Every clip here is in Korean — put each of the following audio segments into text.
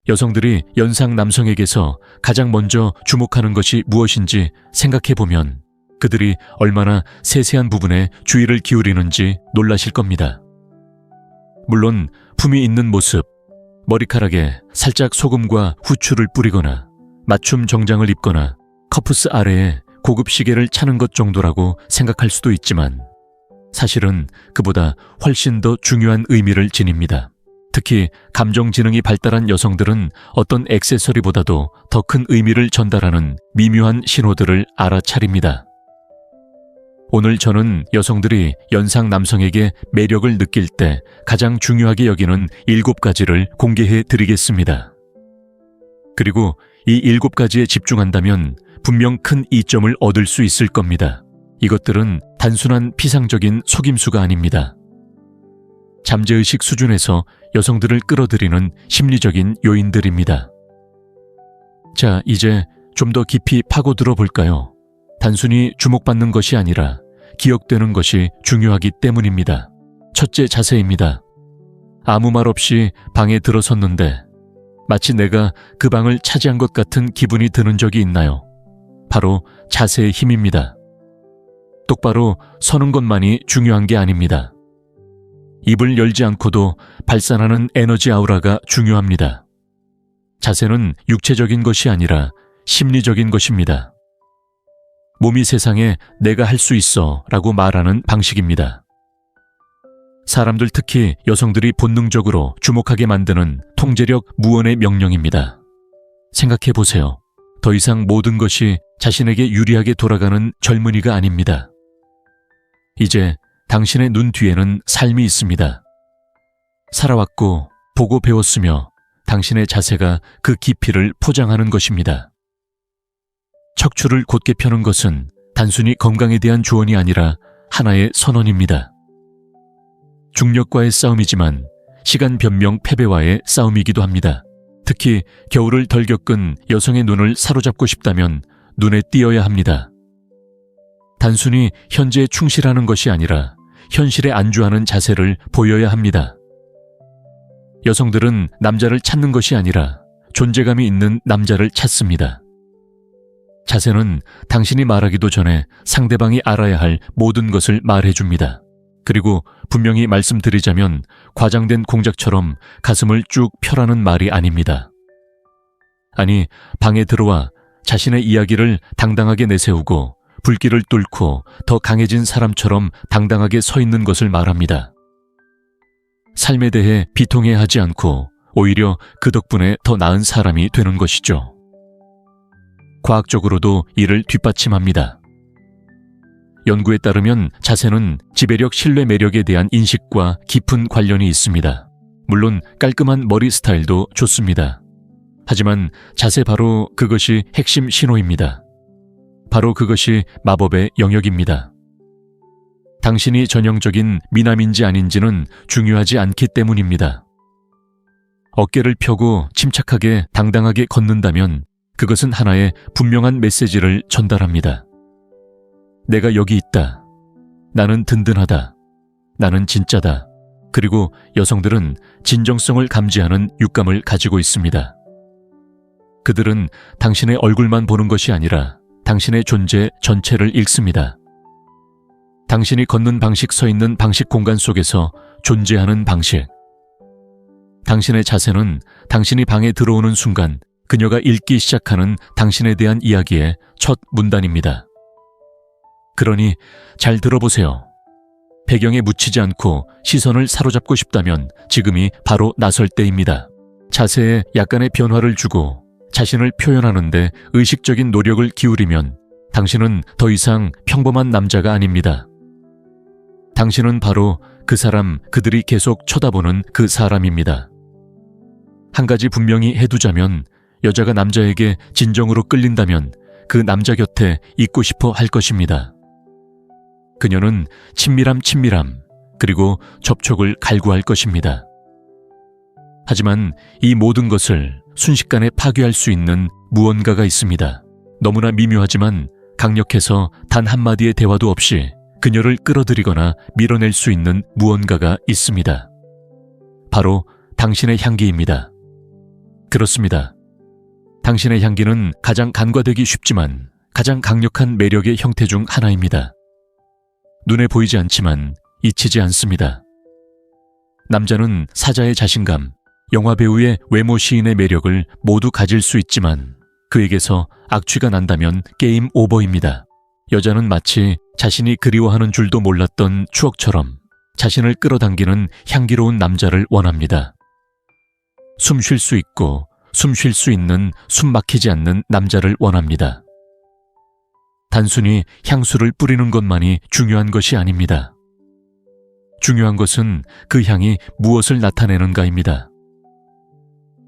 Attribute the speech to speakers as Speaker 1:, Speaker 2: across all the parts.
Speaker 1: 여성들이 연상 남성에게서 가장 먼저 주목하는 것이 무엇인지 생각해보면 그들이 얼마나 세세한 부분에 주의를 기울이는지 놀라실 겁니다. 물론 품위 있는 모습, 머리카락에 살짝 소금과 후추를 뿌리거나 맞춤 정장을 입거나 커프스 아래에 고급 시계를 차는 것 정도라고 생각할 수도 있지만 사실은 그보다 훨씬 더 중요한 의미를 지닙니다. 특히 감정지능이 발달한 여성들은 어떤 액세서리보다도 더 큰 의미를 전달하는 미묘한 신호들을 알아차립니다. 오늘 저는 여성들이 연상 남성에게 매력을 느낄 때 가장 중요하게 여기는 7가지를 공개해 드리겠습니다. 그리고 이 7가지에 집중한다면 분명 큰 이점을 얻을 수 있을 겁니다. 이것들은 단순한 피상적인 속임수가 아닙니다. 잠재의식 수준에서 여성들을 끌어들이는 심리적인 요인들입니다. 자, 이제 좀 더 깊이 파고들어 볼까요? 단순히 주목받는 것이 아니라 기억되는 것이 중요하기 때문입니다. 첫째, 자세입니다. 아무 말 없이 방에 들어섰는데 마치 내가 그 방을 차지한 것 같은 기분이 드는 적이 있나요? 바로 자세의 힘입니다. 똑바로 서는 것만이 중요한 게 아닙니다. 입을 열지 않고도 발산하는 에너지 아우라가 중요합니다. 자세는 육체적인 것이 아니라 심리적인 것입니다. 몸이 세상에 내가 할 수 있어 라고 말하는 방식입니다. 사람들, 특히 여성들이 본능적으로 주목하게 만드는 통제력 무언의 명령입니다. 생각해 보세요. 더 이상 모든 것이 자신에게 유리하게 돌아가는 젊은이가 아닙니다. 이제 당신의 눈 뒤에는 삶이 있습니다. 살아왔고 보고 배웠으며 당신의 자세가 그 깊이를 포장하는 것입니다. 척추를 곧게 펴는 것은 단순히 건강에 대한 조언이 아니라 하나의 선언입니다. 중력과의 싸움이지만 시간 변명 패배와의 싸움이기도 합니다. 특히 겨울을 덜 겪은 여성의 눈을 사로잡고 싶다면 눈에 띄어야 합니다. 단순히 현재에 충실하는 것이 아니라 현실에 안주하는 자세를 보여야 합니다. 여성들은 남자를 찾는 것이 아니라 존재감이 있는 남자를 찾습니다. 자세는 당신이 말하기도 전에 상대방이 알아야 할 모든 것을 말해줍니다. 그리고 분명히 말씀드리자면 과장된 공작처럼 가슴을 쭉 펴라는 말이 아닙니다. 아니, 방에 들어와 자신의 이야기를 당당하게 내세우고 불길을 뚫고 더 강해진 사람처럼 당당하게 서 있는 것을 말합니다. 삶에 대해 비통해하지 않고 오히려 그 덕분에 더 나은 사람이 되는 것이죠. 과학적으로도 이를 뒷받침합니다. 연구에 따르면 자세는 지배력, 신뢰, 매력에 대한 인식과 깊은 관련이 있습니다. 물론 깔끔한 머리 스타일도 좋습니다. 하지만 자세, 바로 그것이 핵심 신호입니다. 바로 그것이 마법의 영역입니다. 당신이 전형적인 미남인지 아닌지는 중요하지 않기 때문입니다. 어깨를 펴고 침착하게 당당하게 걷는다면 그것은 하나의 분명한 메시지를 전달합니다. 내가 여기 있다. 나는 든든하다. 나는 진짜다. 그리고 여성들은 진정성을 감지하는 육감을 가지고 있습니다. 그들은 당신의 얼굴만 보는 것이 아니라 당신의 존재 전체를 읽습니다. 당신이 걷는 방식, 서 있는 방식, 공간 속에서 존재하는 방식. 당신의 자세는 당신이 방에 들어오는 순간 그녀가 읽기 시작하는 당신에 대한 이야기의 첫 문단입니다. 그러니 잘 들어보세요. 배경에 묻히지 않고 시선을 사로잡고 싶다면 지금이 바로 나설 때입니다. 자세에 약간의 변화를 주고 자신을 표현하는데 의식적인 노력을 기울이면 당신은 더 이상 평범한 남자가 아닙니다. 당신은 바로 그 사람, 그들이 계속 쳐다보는 그 사람입니다. 한 가지 분명히 해두자면 여자가 남자에게 진정으로 끌린다면 그 남자 곁에 있고 싶어 할 것입니다. 그녀는 친밀함, 그리고 접촉을 갈구할 것입니다. 하지만 이 모든 것을 순식간에 파괴할 수 있는 무언가가 있습니다. 너무나 미묘하지만 강력해서 단 한마디의 대화도 없이 그녀를 끌어들이거나 밀어낼 수 있는 무언가가 있습니다. 바로 당신의 향기입니다. 그렇습니다. 당신의 향기는 가장 간과되기 쉽지만 가장 강력한 매력의 형태 중 하나입니다. 눈에 보이지 않지만 잊히지 않습니다. 남자는 사자의 자신감, 영화배우의 외모 시인의 매력을 모두 가질 수 있지만 그에게서 악취가 난다면 게임 오버입니다. 여자는 마치 자신이 그리워하는 줄도 몰랐던 추억처럼 자신을 끌어당기는 향기로운 남자를 원합니다. 숨 쉴 수 있고 숨 쉴 수 있는 숨 막히지 않는 남자를 원합니다. 단순히 향수를 뿌리는 것만이 중요한 것이 아닙니다. 중요한 것은 그 향이 무엇을 나타내는가입니다.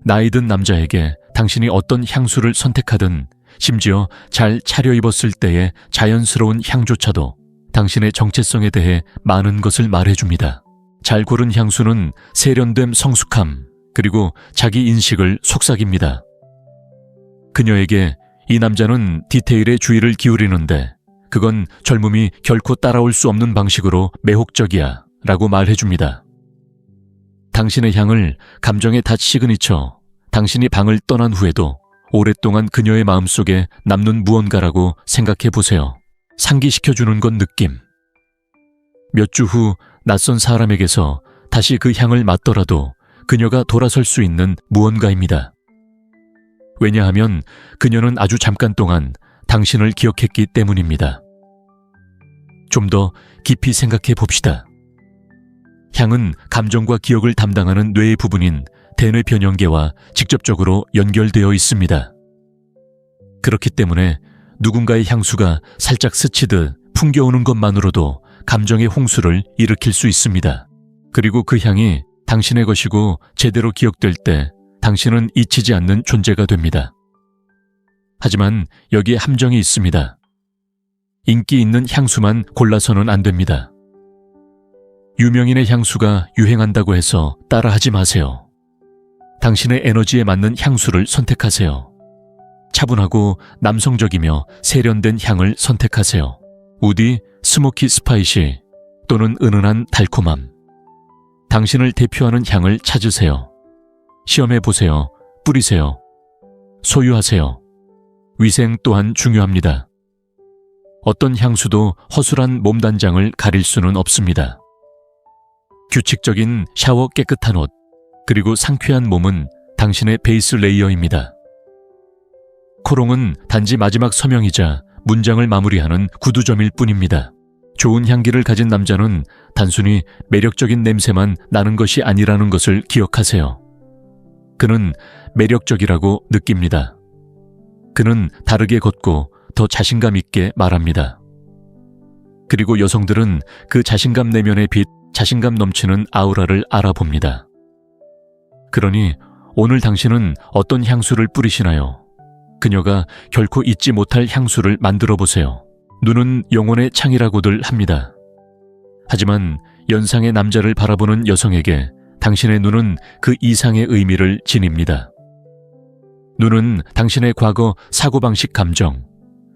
Speaker 1: 나이 든 남자에게 당신이 어떤 향수를 선택하든 심지어 잘 차려입었을 때의 자연스러운 향조차도 당신의 정체성에 대해 많은 것을 말해줍니다. 잘 고른 향수는 세련됨, 성숙함, 그리고 자기 인식을 속삭입니다. 그녀에게 이 남자는 디테일에 주의를 기울이는데 그건 젊음이 결코 따라올 수 없는 방식으로 매혹적이야 라고 말해줍니다. 당신의 향을 감정의 닷 시그니처, 당신이 방을 떠난 후에도 오랫동안 그녀의 마음속에 남는 무언가라고 생각해 보세요. 상기시켜주는 건 느낌. 몇 주 후 낯선 사람에게서 다시 그 향을 맡더라도 그녀가 돌아설 수 있는 무언가입니다. 왜냐하면 그녀는 아주 잠깐 동안 당신을 기억했기 때문입니다. 좀 더 깊이 생각해 봅시다. 향은 감정과 기억을 담당하는 뇌의 부분인 대뇌 변형계와 직접적으로 연결되어 있습니다. 그렇기 때문에 누군가의 향수가 살짝 스치듯 풍겨오는 것만으로도 감정의 홍수를 일으킬 수 있습니다. 그리고 그 향이 당신의 것이고 제대로 기억될 때 당신은 잊히지 않는 존재가 됩니다. 하지만 여기에 함정이 있습니다. 인기 있는 향수만 골라서는 안 됩니다. 유명인의 향수가 유행한다고 해서 따라하지 마세요. 당신의 에너지에 맞는 향수를 선택하세요. 차분하고 남성적이며 세련된 향을 선택하세요. 우디, 스모키 스파이시 또는 은은한 달콤함. 당신을 대표하는 향을 찾으세요. 시험해보세요. 뿌리세요. 소유하세요. 위생 또한 중요합니다. 어떤 향수도 허술한 몸단장을 가릴 수는 없습니다. 규칙적인 샤워, 깨끗한 옷, 그리고 상쾌한 몸은 당신의 베이스 레이어입니다. 코롱은 단지 마지막 서명이자 문장을 마무리하는 구두점일 뿐입니다. 좋은 향기를 가진 남자는 단순히 매력적인 냄새만 나는 것이 아니라는 것을 기억하세요. 그는 매력적이라고 느낍니다. 그는 다르게 걷고 더 자신감 있게 말합니다. 그리고 여성들은 그 자신감 내면의 빛, 자신감 넘치는 아우라를 알아봅니다. 그러니 오늘 당신은 어떤 향수를 뿌리시나요? 그녀가 결코 잊지 못할 향수를 만들어 보세요. 눈은 영혼의 창이라고들 합니다. 하지만 연상의 남자를 바라보는 여성에게 당신의 눈은 그 이상의 의미를 지닙니다. 눈은 당신의 과거 사고방식 감정,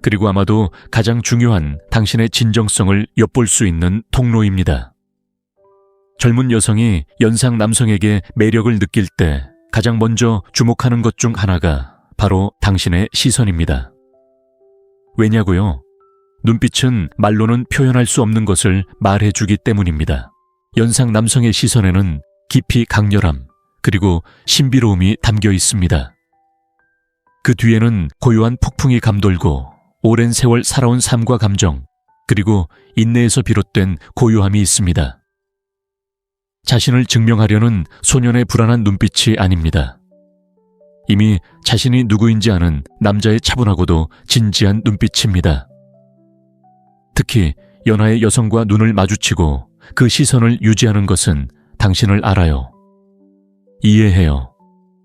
Speaker 1: 그리고 아마도 가장 중요한 당신의 진정성을 엿볼 수 있는 통로입니다. 젊은 여성이 연상 남성에게 매력을 느낄 때 가장 먼저 주목하는 것 중 하나가 바로 당신의 시선입니다. 왜냐고요? 눈빛은 말로는 표현할 수 없는 것을 말해주기 때문입니다. 연상 남성의 시선에는 깊이 강렬함, 그리고 신비로움이 담겨 있습니다. 그 뒤에는 고요한 폭풍이 감돌고 오랜 세월 살아온 삶과 감정, 그리고 인내에서 비롯된 고요함이 있습니다. 자신을 증명하려는 소년의 불안한 눈빛이 아닙니다. 이미 자신이 누구인지 아는 남자의 차분하고도 진지한 눈빛입니다. 특히 연하의 여성과 눈을 마주치고 그 시선을 유지하는 것은 당신을 알아요. 이해해요.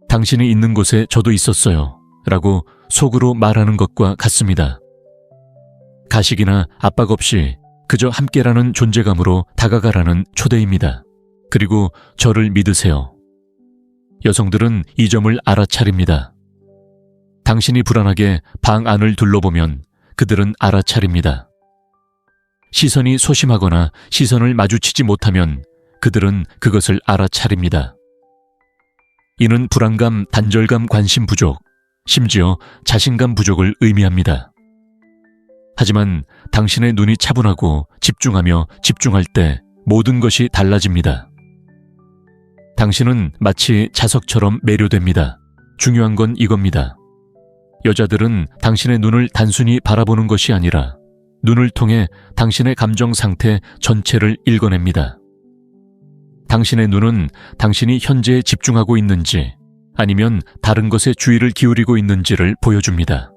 Speaker 1: 당신이 있는 곳에 저도 있었어요. 라고 속으로 말하는 것과 같습니다. 가식이나 압박 없이 그저 함께라는 존재감으로 다가가라는 초대입니다. 그리고 저를 믿으세요. 여성들은 이 점을 알아차립니다. 당신이 불안하게 방 안을 둘러보면 그들은 알아차립니다. 시선이 소심하거나 시선을 마주치지 못하면 그들은 그것을 알아차립니다. 이는 불안감, 단절감, 관심 부족, 심지어 자신감 부족을 의미합니다. 하지만 당신의 눈이 차분하고 집중하며 집중할 때 모든 것이 달라집니다. 당신은 마치 자석처럼 매료됩니다. 중요한 건 이겁니다. 여자들은 당신의 눈을 단순히 바라보는 것이 아니라 눈을 통해 당신의 감정 상태 전체를 읽어냅니다. 당신의 눈은 당신이 현재에 집중하고 있는지 아니면 다른 것에 주의를 기울이고 있는지를 보여줍니다.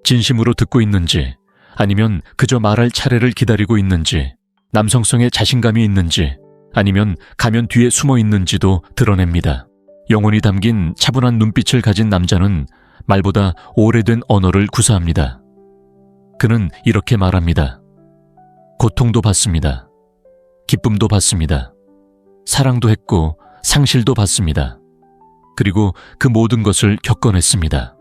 Speaker 1: 진심으로 듣고 있는지 아니면 그저 말할 차례를 기다리고 있는지, 남성성의 자신감이 있는지 아니면 가면 뒤에 숨어 있는지도 드러냅니다. 영혼이 담긴 차분한 눈빛을 가진 남자는 말보다 오래된 언어를 구사합니다. 그는 이렇게 말합니다. 고통도 받습니다. 기쁨도 받습니다. 사랑도 했고 상실도 받습니다. 그리고 그 모든 것을 겪어냈습니다.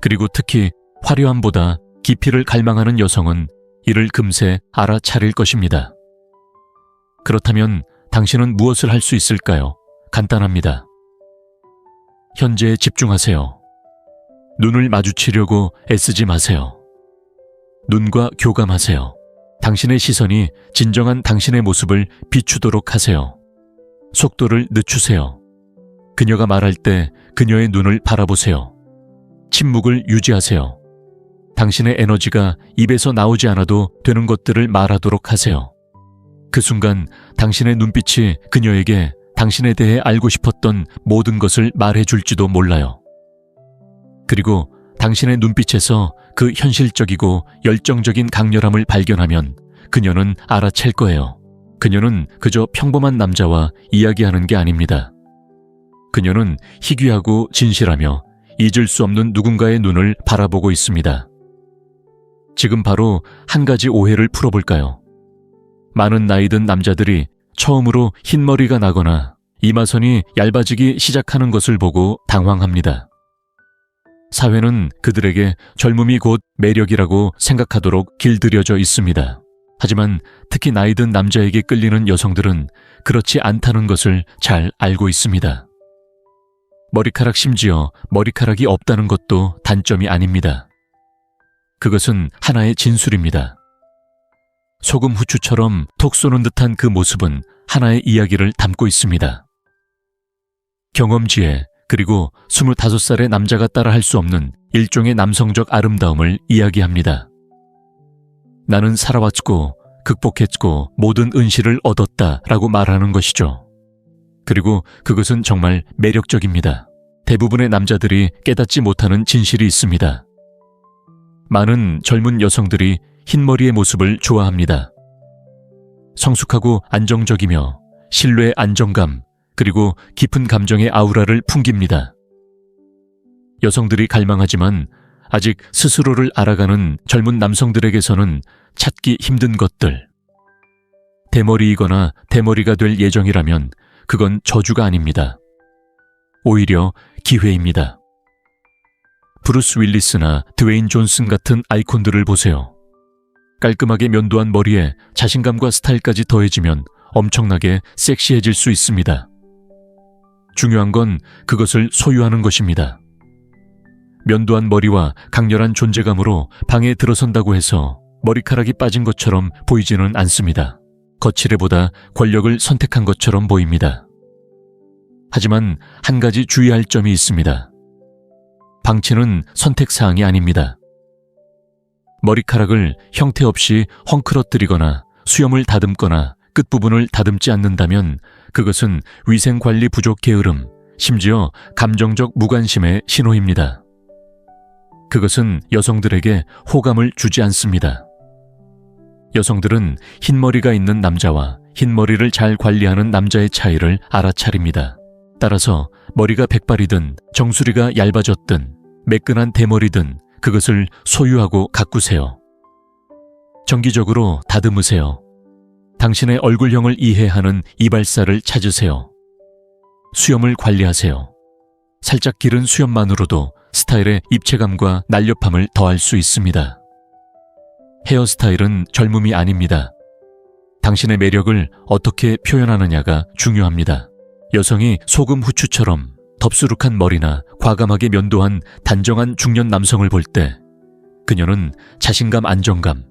Speaker 1: 그리고 특히 화려함보다 깊이를 갈망하는 여성은 이를 금세 알아차릴 것입니다. 그렇다면 당신은 무엇을 할 수 있을까요? 간단합니다. 현재에 집중하세요. 눈을 마주치려고 애쓰지 마세요. 눈과 교감하세요. 당신의 시선이 진정한 당신의 모습을 비추도록 하세요. 속도를 늦추세요. 그녀가 말할 때 그녀의 눈을 바라보세요. 침묵을 유지하세요. 당신의 에너지가 입에서 나오지 않아도 되는 것들을 말하도록 하세요. 그 순간 당신의 눈빛이 그녀에게 당신에 대해 알고 싶었던 모든 것을 말해줄지도 몰라요. 그리고 당신의 눈빛에서 그 현실적이고 열정적인 강렬함을 발견하면 그녀는 알아챌 거예요. 그녀는 그저 평범한 남자와 이야기하는 게 아닙니다. 그녀는 희귀하고 진실하며 잊을 수 없는 누군가의 눈을 바라보고 있습니다. 지금 바로 한 가지 오해를 풀어볼까요? 많은 나이 든 남자들이 처음으로 흰머리가 나거나 이마선이 얇아지기 시작하는 것을 보고 당황합니다. 사회는 그들에게 젊음이 곧 매력이라고 생각하도록 길들여져 있습니다. 하지만 특히 나이 든 남자에게 끌리는 여성들은 그렇지 않다는 것을 잘 알고 있습니다. 머리카락, 심지어 머리카락이 없다는 것도 단점이 아닙니다. 그것은 하나의 진술입니다. 소금 후추처럼 톡 쏘는 듯한 그 모습은 하나의 이야기를 담고 있습니다. 경험지에, 그리고 25살의 남자가 따라 할 수 없는 일종의 남성적 아름다움을 이야기합니다. 나는 살아왔고 극복했고 모든 은실을 얻었다 라고 말하는 것이죠. 그리고 그것은 정말 매력적입니다. 대부분의 남자들이 깨닫지 못하는 진실이 있습니다. 많은 젊은 여성들이 흰머리의 모습을 좋아합니다. 성숙하고 안정적이며 신뢰의 안정감, 그리고 깊은 감정의 아우라를 풍깁니다. 여성들이 갈망하지만 아직 스스로를 알아가는 젊은 남성들에게서는 찾기 힘든 것들. 대머리이거나 대머리가 될 예정이라면 그건 저주가 아닙니다. 오히려 기회입니다. 브루스 윌리스나 드웨인 존슨 같은 아이콘들을 보세요. 깔끔하게 면도한 머리에 자신감과 스타일까지 더해지면 엄청나게 섹시해질 수 있습니다. 중요한 건 그것을 소유하는 것입니다. 면도한 머리와 강렬한 존재감으로 방에 들어선다고 해서 머리카락이 빠진 것처럼 보이지는 않습니다. 거칠애보다 권력을 선택한 것처럼 보입니다. 하지만 한 가지 주의할 점이 있습니다. 방치는 선택사항이 아닙니다. 머리카락을 형태 없이 헝클어뜨리거나 수염을 다듬거나 끝부분을 다듬지 않는다면 그것은 위생관리 부족 게으름, 심지어 감정적 무관심의 신호입니다. 그것은 여성들에게 호감을 주지 않습니다. 여성들은 흰머리가 있는 남자와 흰머리를 잘 관리하는 남자의 차이를 알아차립니다. 따라서 머리가 백발이든 정수리가 얇아졌든 매끈한 대머리든 그것을 소유하고 가꾸세요. 정기적으로 다듬으세요. 당신의 얼굴형을 이해하는 이발사를 찾으세요. 수염을 관리하세요. 살짝 기른 수염만으로도 스타일의 입체감과 날렵함을 더할 수 있습니다. 헤어스타일은 젊음이 아닙니다. 당신의 매력을 어떻게 표현하느냐가 중요합니다. 여성이 소금 후추처럼 덥수룩한 머리나 과감하게 면도한 단정한 중년 남성을 볼 때 그녀는 자신감, 안정감,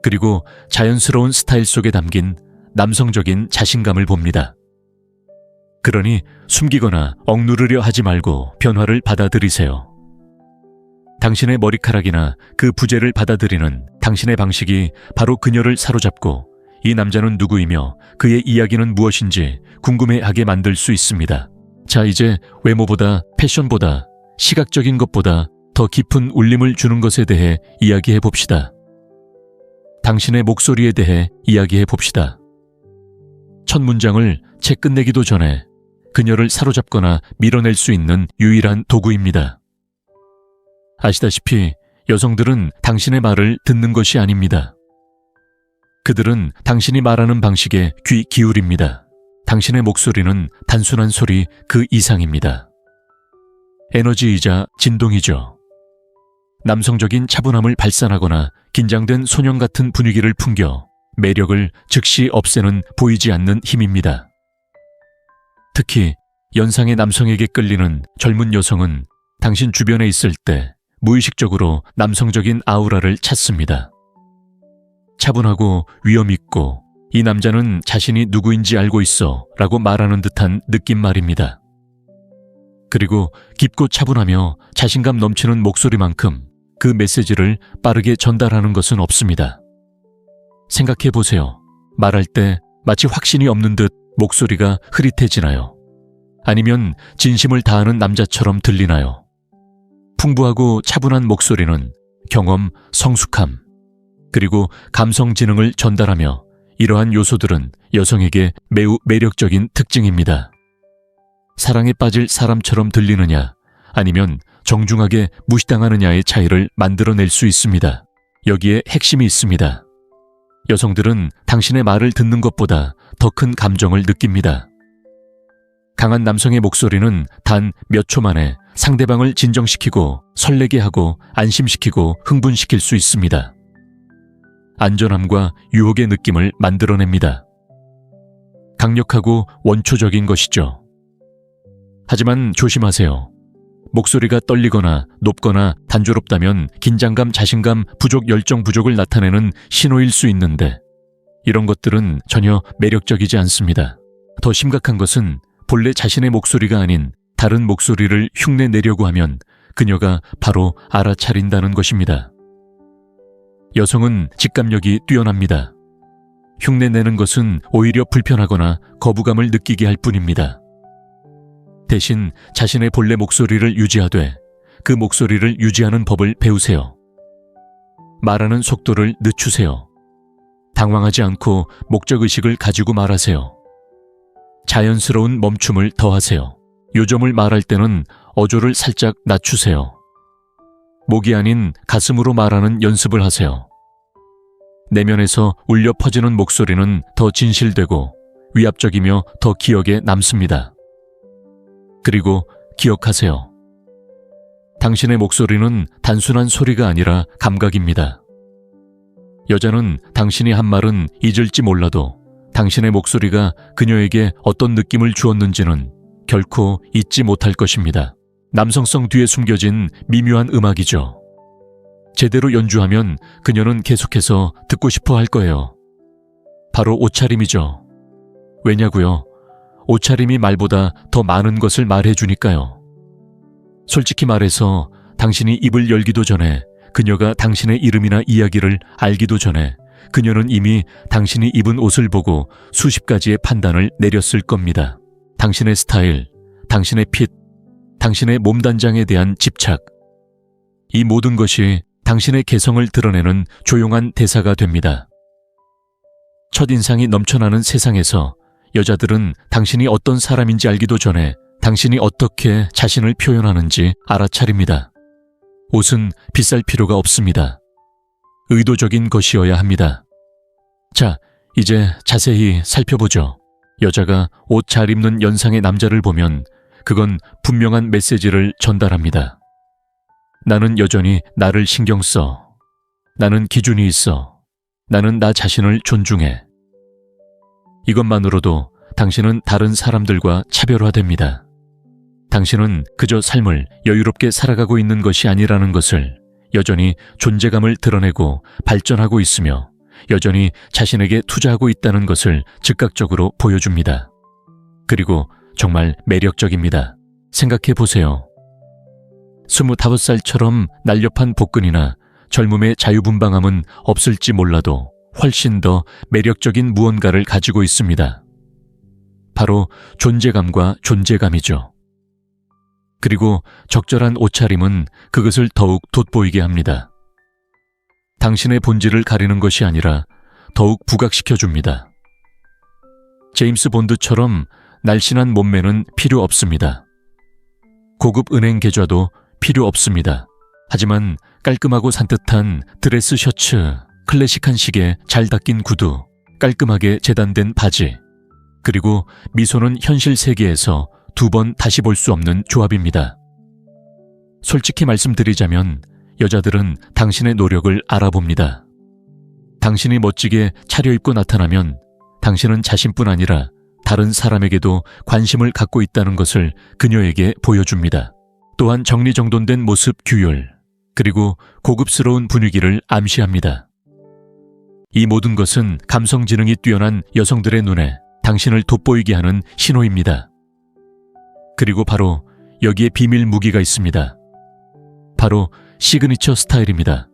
Speaker 1: 그리고 자연스러운 스타일 속에 담긴 남성적인 자신감을 봅니다. 그러니 숨기거나 억누르려 하지 말고 변화를 받아들이세요. 당신의 머리카락이나 그 부재를 받아들이는 당신의 방식이 바로 그녀를 사로잡고 이 남자는 누구이며 그의 이야기는 무엇인지 궁금해하게 만들 수 있습니다. 자, 이제 외모보다, 패션보다, 시각적인 것보다 더 깊은 울림을 주는 것에 대해 이야기해 봅시다. 당신의 목소리에 대해 이야기해 봅시다. 첫 문장을 채 끝내기도 전에 그녀를 사로잡거나 밀어낼 수 있는 유일한 도구입니다. 아시다시피 여성들은 당신의 말을 듣는 것이 아닙니다. 그들은 당신이 말하는 방식에 귀 기울입니다. 당신의 목소리는 단순한 소리 그 이상입니다. 에너지이자 진동이죠. 남성적인 차분함을 발산하거나 긴장된 소년 같은 분위기를 풍겨 매력을 즉시 없애는 보이지 않는 힘입니다. 특히 연상의 남성에게 끌리는 젊은 여성은 당신 주변에 있을 때 무의식적으로 남성적인 아우라를 찾습니다. 차분하고 위험 있고 이 남자는 자신이 누구인지 알고 있어 라고 말하는 듯한 느낌 말입니다. 그리고 깊고 차분하며 자신감 넘치는 목소리만큼 그 메시지를 빠르게 전달하는 것은 없습니다. 생각해 보세요. 말할 때 마치 확신이 없는 듯 목소리가 흐릿해지나요? 아니면 진심을 다하는 남자처럼 들리나요? 풍부하고 차분한 목소리는 경험, 성숙함, 그리고 감성 지능을 전달하며 이러한 요소들은 여성에게 매우 매력적인 특징입니다. 사랑에 빠질 사람처럼 들리느냐 아니면 정중하게 무시당하느냐의 차이를 만들어낼 수 있습니다. 여기에 핵심이 있습니다. 여성들은 당신의 말을 듣는 것보다 더 큰 감정을 느낍니다. 강한 남성의 목소리는 단 몇 초 만에 상대방을 진정시키고 설레게 하고 안심시키고 흥분시킬 수 있습니다. 안전함과 유혹의 느낌을 만들어냅니다. 강력하고 원초적인 것이죠. 하지만 조심하세요. 목소리가 떨리거나 높거나 단조롭다면 긴장감, 자신감, 부족, 열정 부족을 나타내는 신호일 수 있는데 이런 것들은 전혀 매력적이지 않습니다. 더 심각한 것은 본래 자신의 목소리가 아닌 다른 목소리를 흉내내려고 하면 그녀가 바로 알아차린다는 것입니다. 여성은 직감력이 뛰어납니다. 흉내내는 것은 오히려 불편하거나 거부감을 느끼게 할 뿐입니다. 대신 자신의 본래 목소리를 유지하되 그 목소리를 유지하는 법을 배우세요. 말하는 속도를 늦추세요. 당황하지 않고 목적의식을 가지고 말하세요. 자연스러운 멈춤을 더하세요. 요점을 말할 때는 어조를 살짝 낮추세요. 목이 아닌 가슴으로 말하는 연습을 하세요. 내면에서 울려 퍼지는 목소리는 더 진실되고 위압적이며 더 기억에 남습니다. 그리고 기억하세요. 당신의 목소리는 단순한 소리가 아니라 감각입니다. 여자는 당신이 한 말은 잊을지 몰라도 당신의 목소리가 그녀에게 어떤 느낌을 주었는지는 결코 잊지 못할 것입니다. 남성성 뒤에 숨겨진 미묘한 음악이죠. 제대로 연주하면 그녀는 계속해서 듣고 싶어 할 거예요. 바로 옷차림이죠. 왜냐고요? 옷차림이 말보다 더 많은 것을 말해주니까요. 솔직히 말해서 당신이 입을 열기도 전에 그녀가 당신의 이름이나 이야기를 알기도 전에 그녀는 이미 당신이 입은 옷을 보고 수십 가지의 판단을 내렸을 겁니다. 당신의 스타일, 당신의 핏, 당신의 몸단장에 대한 집착. 이 모든 것이 당신의 개성을 드러내는 조용한 대사가 됩니다. 첫인상이 넘쳐나는 세상에서 여자들은 당신이 어떤 사람인지 알기도 전에 당신이 어떻게 자신을 표현하는지 알아차립니다. 옷은 비쌀 필요가 없습니다. 의도적인 것이어야 합니다. 자, 이제 자세히 살펴보죠. 여자가 옷 잘 입는 연상의 남자를 보면 그건 분명한 메시지를 전달합니다. 나는 여전히 나를 신경 써. 나는 기준이 있어. 나는 나 자신을 존중해. 이것만으로도 당신은 다른 사람들과 차별화됩니다. 당신은 그저 삶을 여유롭게 살아가고 있는 것이 아니라는 것을, 여전히 존재감을 드러내고 발전하고 있으며 여전히 자신에게 투자하고 있다는 것을 즉각적으로 보여줍니다. 그리고 정말 매력적입니다. 생각해 보세요. 25살처럼 날렵한 복근이나 젊음의 자유분방함은 없을지 몰라도 훨씬 더 매력적인 무언가를 가지고 있습니다. 바로 존재감과 존재감이죠. 그리고 적절한 옷차림은 그것을 더욱 돋보이게 합니다. 당신의 본질을 가리는 것이 아니라 더욱 부각시켜줍니다. 제임스 본드처럼 날씬한 몸매는 필요 없습니다. 고급 은행 계좌도 필요 없습니다. 하지만 깔끔하고 산뜻한 드레스 셔츠, 클래식한 시계 잘 닦인 구두, 깔끔하게 재단된 바지, 그리고 미소는 현실 세계에서 2번 다시 볼 수 없는 조합입니다. 솔직히 말씀드리자면 여자들은 당신의 노력을 알아봅니다. 당신이 멋지게 차려입고 나타나면 당신은 자신뿐 아니라 다른 사람에게도 관심을 갖고 있다는 것을 그녀에게 보여줍니다. 또한 정리정돈된 모습 규율, 그리고 고급스러운 분위기를 암시합니다. 이 모든 것은 감성 지능이 뛰어난 여성들의 눈에 당신을 돋보이게 하는 신호입니다. 그리고 바로 여기에 비밀 무기가 있습니다. 바로 시그니처 스타일입니다.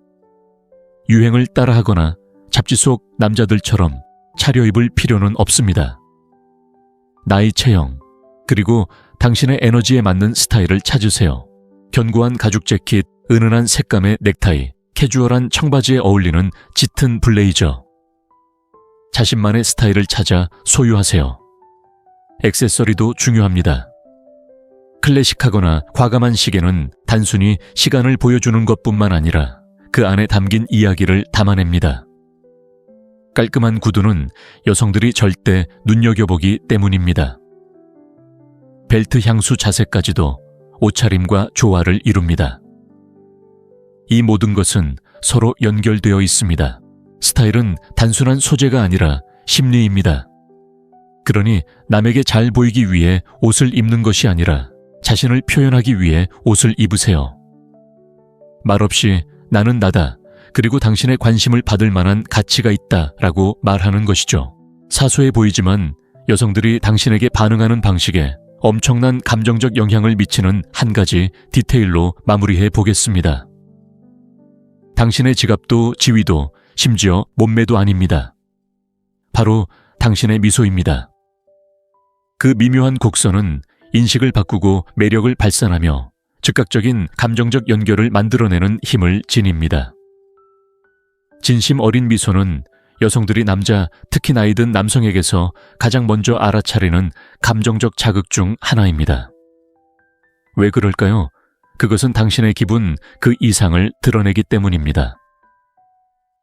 Speaker 1: 유행을 따라하거나 잡지 속 남자들처럼 차려입을 필요는 없습니다. 나이 체형, 그리고 당신의 에너지에 맞는 스타일을 찾으세요. 견고한 가죽 재킷, 은은한 색감의 넥타이, 캐주얼한 청바지에 어울리는 짙은 블레이저. 자신만의 스타일을 찾아 소유하세요. 액세서리도 중요합니다. 클래식하거나 과감한 시계는 단순히 시간을 보여주는 것뿐만 아니라 그 안에 담긴 이야기를 담아냅니다. 깔끔한 구두는 여성들이 절대 눈여겨보기 때문입니다. 벨트, 향수, 자세까지도 옷차림과 조화를 이룹니다. 이 모든 것은 서로 연결되어 있습니다. 스타일은 단순한 소재가 아니라 심리입니다. 그러니 남에게 잘 보이기 위해 옷을 입는 것이 아니라 자신을 표현하기 위해 옷을 입으세요. 말없이 나는 나다, 그리고 당신의 관심을 받을 만한 가치가 있다 라고 말하는 것이죠. 사소해 보이지만 여성들이 당신에게 반응하는 방식에 엄청난 감정적 영향을 미치는 한 가지 디테일로 마무리해 보겠습니다. 당신의 지갑도 지위도 심지어 몸매도 아닙니다. 바로 당신의 미소입니다. 그 미묘한 곡선은 인식을 바꾸고 매력을 발산하며 즉각적인 감정적 연결을 만들어내는 힘을 지닙니다. 진심 어린 미소는 여성들이 남자, 특히 나이 든 남성에게서 가장 먼저 알아차리는 감정적 자극 중 하나입니다. 왜 그럴까요? 그것은 당신의 기분 그 이상을 드러내기 때문입니다.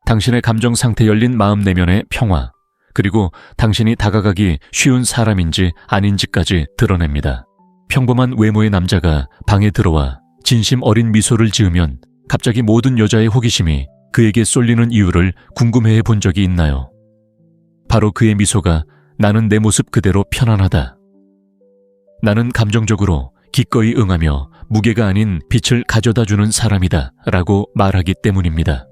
Speaker 1: 당신의 감정 상태 열린 마음 내면의 평화, 그리고 당신이 다가가기 쉬운 사람인지 아닌지까지 드러냅니다. 평범한 외모의 남자가 방에 들어와 진심 어린 미소를 지으면 갑자기 모든 여자의 호기심이 그에게 쏠리는 이유를 궁금해해 본 적이 있나요? 바로 그의 미소가 나는 내 모습 그대로 편안하다. 나는 감정적으로 기꺼이 응하며 무게가 아닌 빛을 가져다주는 사람이다 라고 말하기 때문입니다.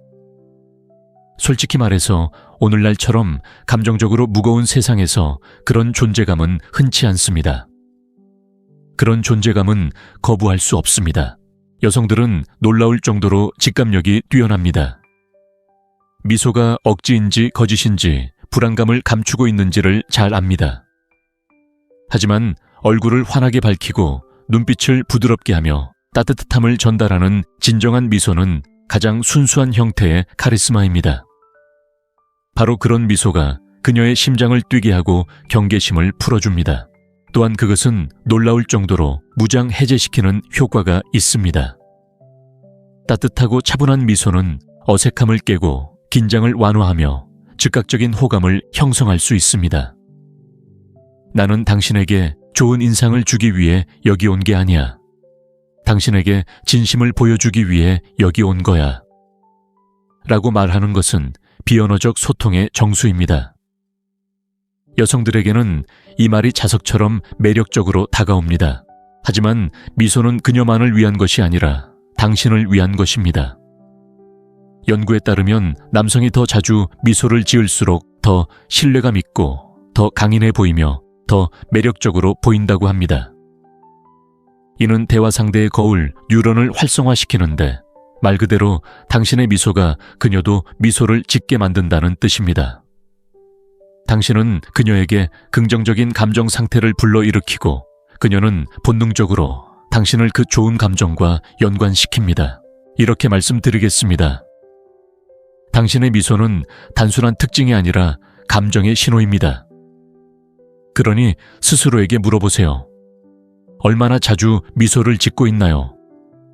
Speaker 1: 솔직히 말해서 오늘날처럼 감정적으로 무거운 세상에서 그런 존재감은 흔치 않습니다. 그런 존재감은 거부할 수 없습니다. 여성들은 놀라울 정도로 직감력이 뛰어납니다. 미소가 억지인지 거짓인지 불안감을 감추고 있는지를 잘 압니다. 하지만 얼굴을 환하게 밝히고 눈빛을 부드럽게 하며 따뜻함을 전달하는 진정한 미소는 가장 순수한 형태의 카리스마입니다. 바로 그런 미소가 그녀의 심장을 뛰게 하고 경계심을 풀어줍니다. 또한 그것은 놀라울 정도로 무장 해제시키는 효과가 있습니다. 따뜻하고 차분한 미소는 어색함을 깨고 긴장을 완화하며 즉각적인 호감을 형성할 수 있습니다. 나는 당신에게 좋은 인상을 주기 위해 여기 온 게 아니야. 당신에게 진심을 보여주기 위해 여기 온 거야. 라고 말하는 것은 비언어적 소통의 정수입니다. 여성들에게는 이 말이 자석처럼 매력적으로 다가옵니다. 하지만 미소는 그녀만을 위한 것이 아니라 당신을 위한 것입니다. 연구에 따르면 남성이 더 자주 미소를 지을수록 더 신뢰감 있고 더 강인해 보이며 더 매력적으로 보인다고 합니다. 이는 대화 상대의 거울, 뉴런을 활성화시키는데 말 그대로 당신의 미소가 그녀도 미소를 짓게 만든다는 뜻입니다. 당신은 그녀에게 긍정적인 감정 상태를 불러일으키고 그녀는 본능적으로 당신을 그 좋은 감정과 연관시킵니다. 이렇게 말씀드리겠습니다. 당신의 미소는 단순한 특징이 아니라 감정의 신호입니다. 그러니 스스로에게 물어보세요. 얼마나 자주 미소를 짓고 있나요?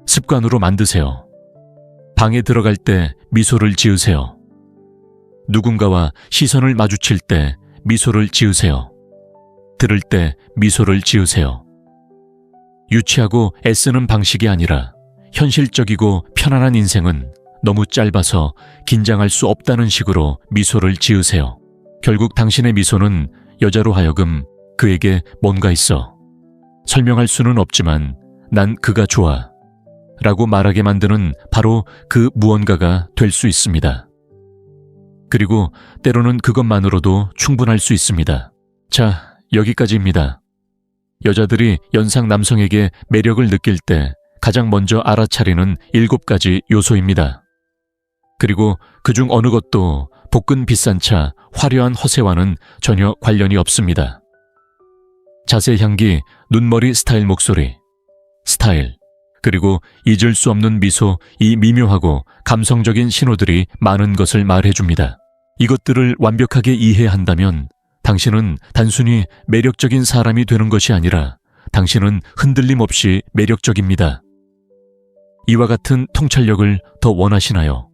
Speaker 1: 습관으로 만드세요. 방에 들어갈 때 미소를 지으세요. 누군가와 시선을 마주칠 때 미소를 지으세요. 들을 때 미소를 지으세요. 유치하고 애쓰는 방식이 아니라 현실적이고 편안한 인생은 너무 짧아서 긴장할 수 없다는 식으로 미소를 지으세요. 결국 당신의 미소는 여자로 하여금 그에게 뭔가 있어. 설명할 수는 없지만 난 그가 좋아. 라고 말하게 만드는 바로 그 무언가가 될 수 있습니다. 그리고 때로는 그것만으로도 충분할 수 있습니다. 자, 여기까지입니다. 여자들이 연상 남성에게 매력을 느낄 때 가장 먼저 알아차리는 7가지 요소입니다. 그리고 그중 어느 것도 볶은 비싼 차, 화려한 허세와는 전혀 관련이 없습니다. 자세, 향기, 눈머리, 스타일, 목소리, 스타일, 그리고 잊을 수 없는 미소, 이 미묘하고 감성적인 신호들이 많은 것을 말해줍니다. 이것들을 완벽하게 이해한다면 당신은 단순히 매력적인 사람이 되는 것이 아니라 당신은 흔들림 없이 매력적입니다. 이와 같은 통찰력을 더 원하시나요?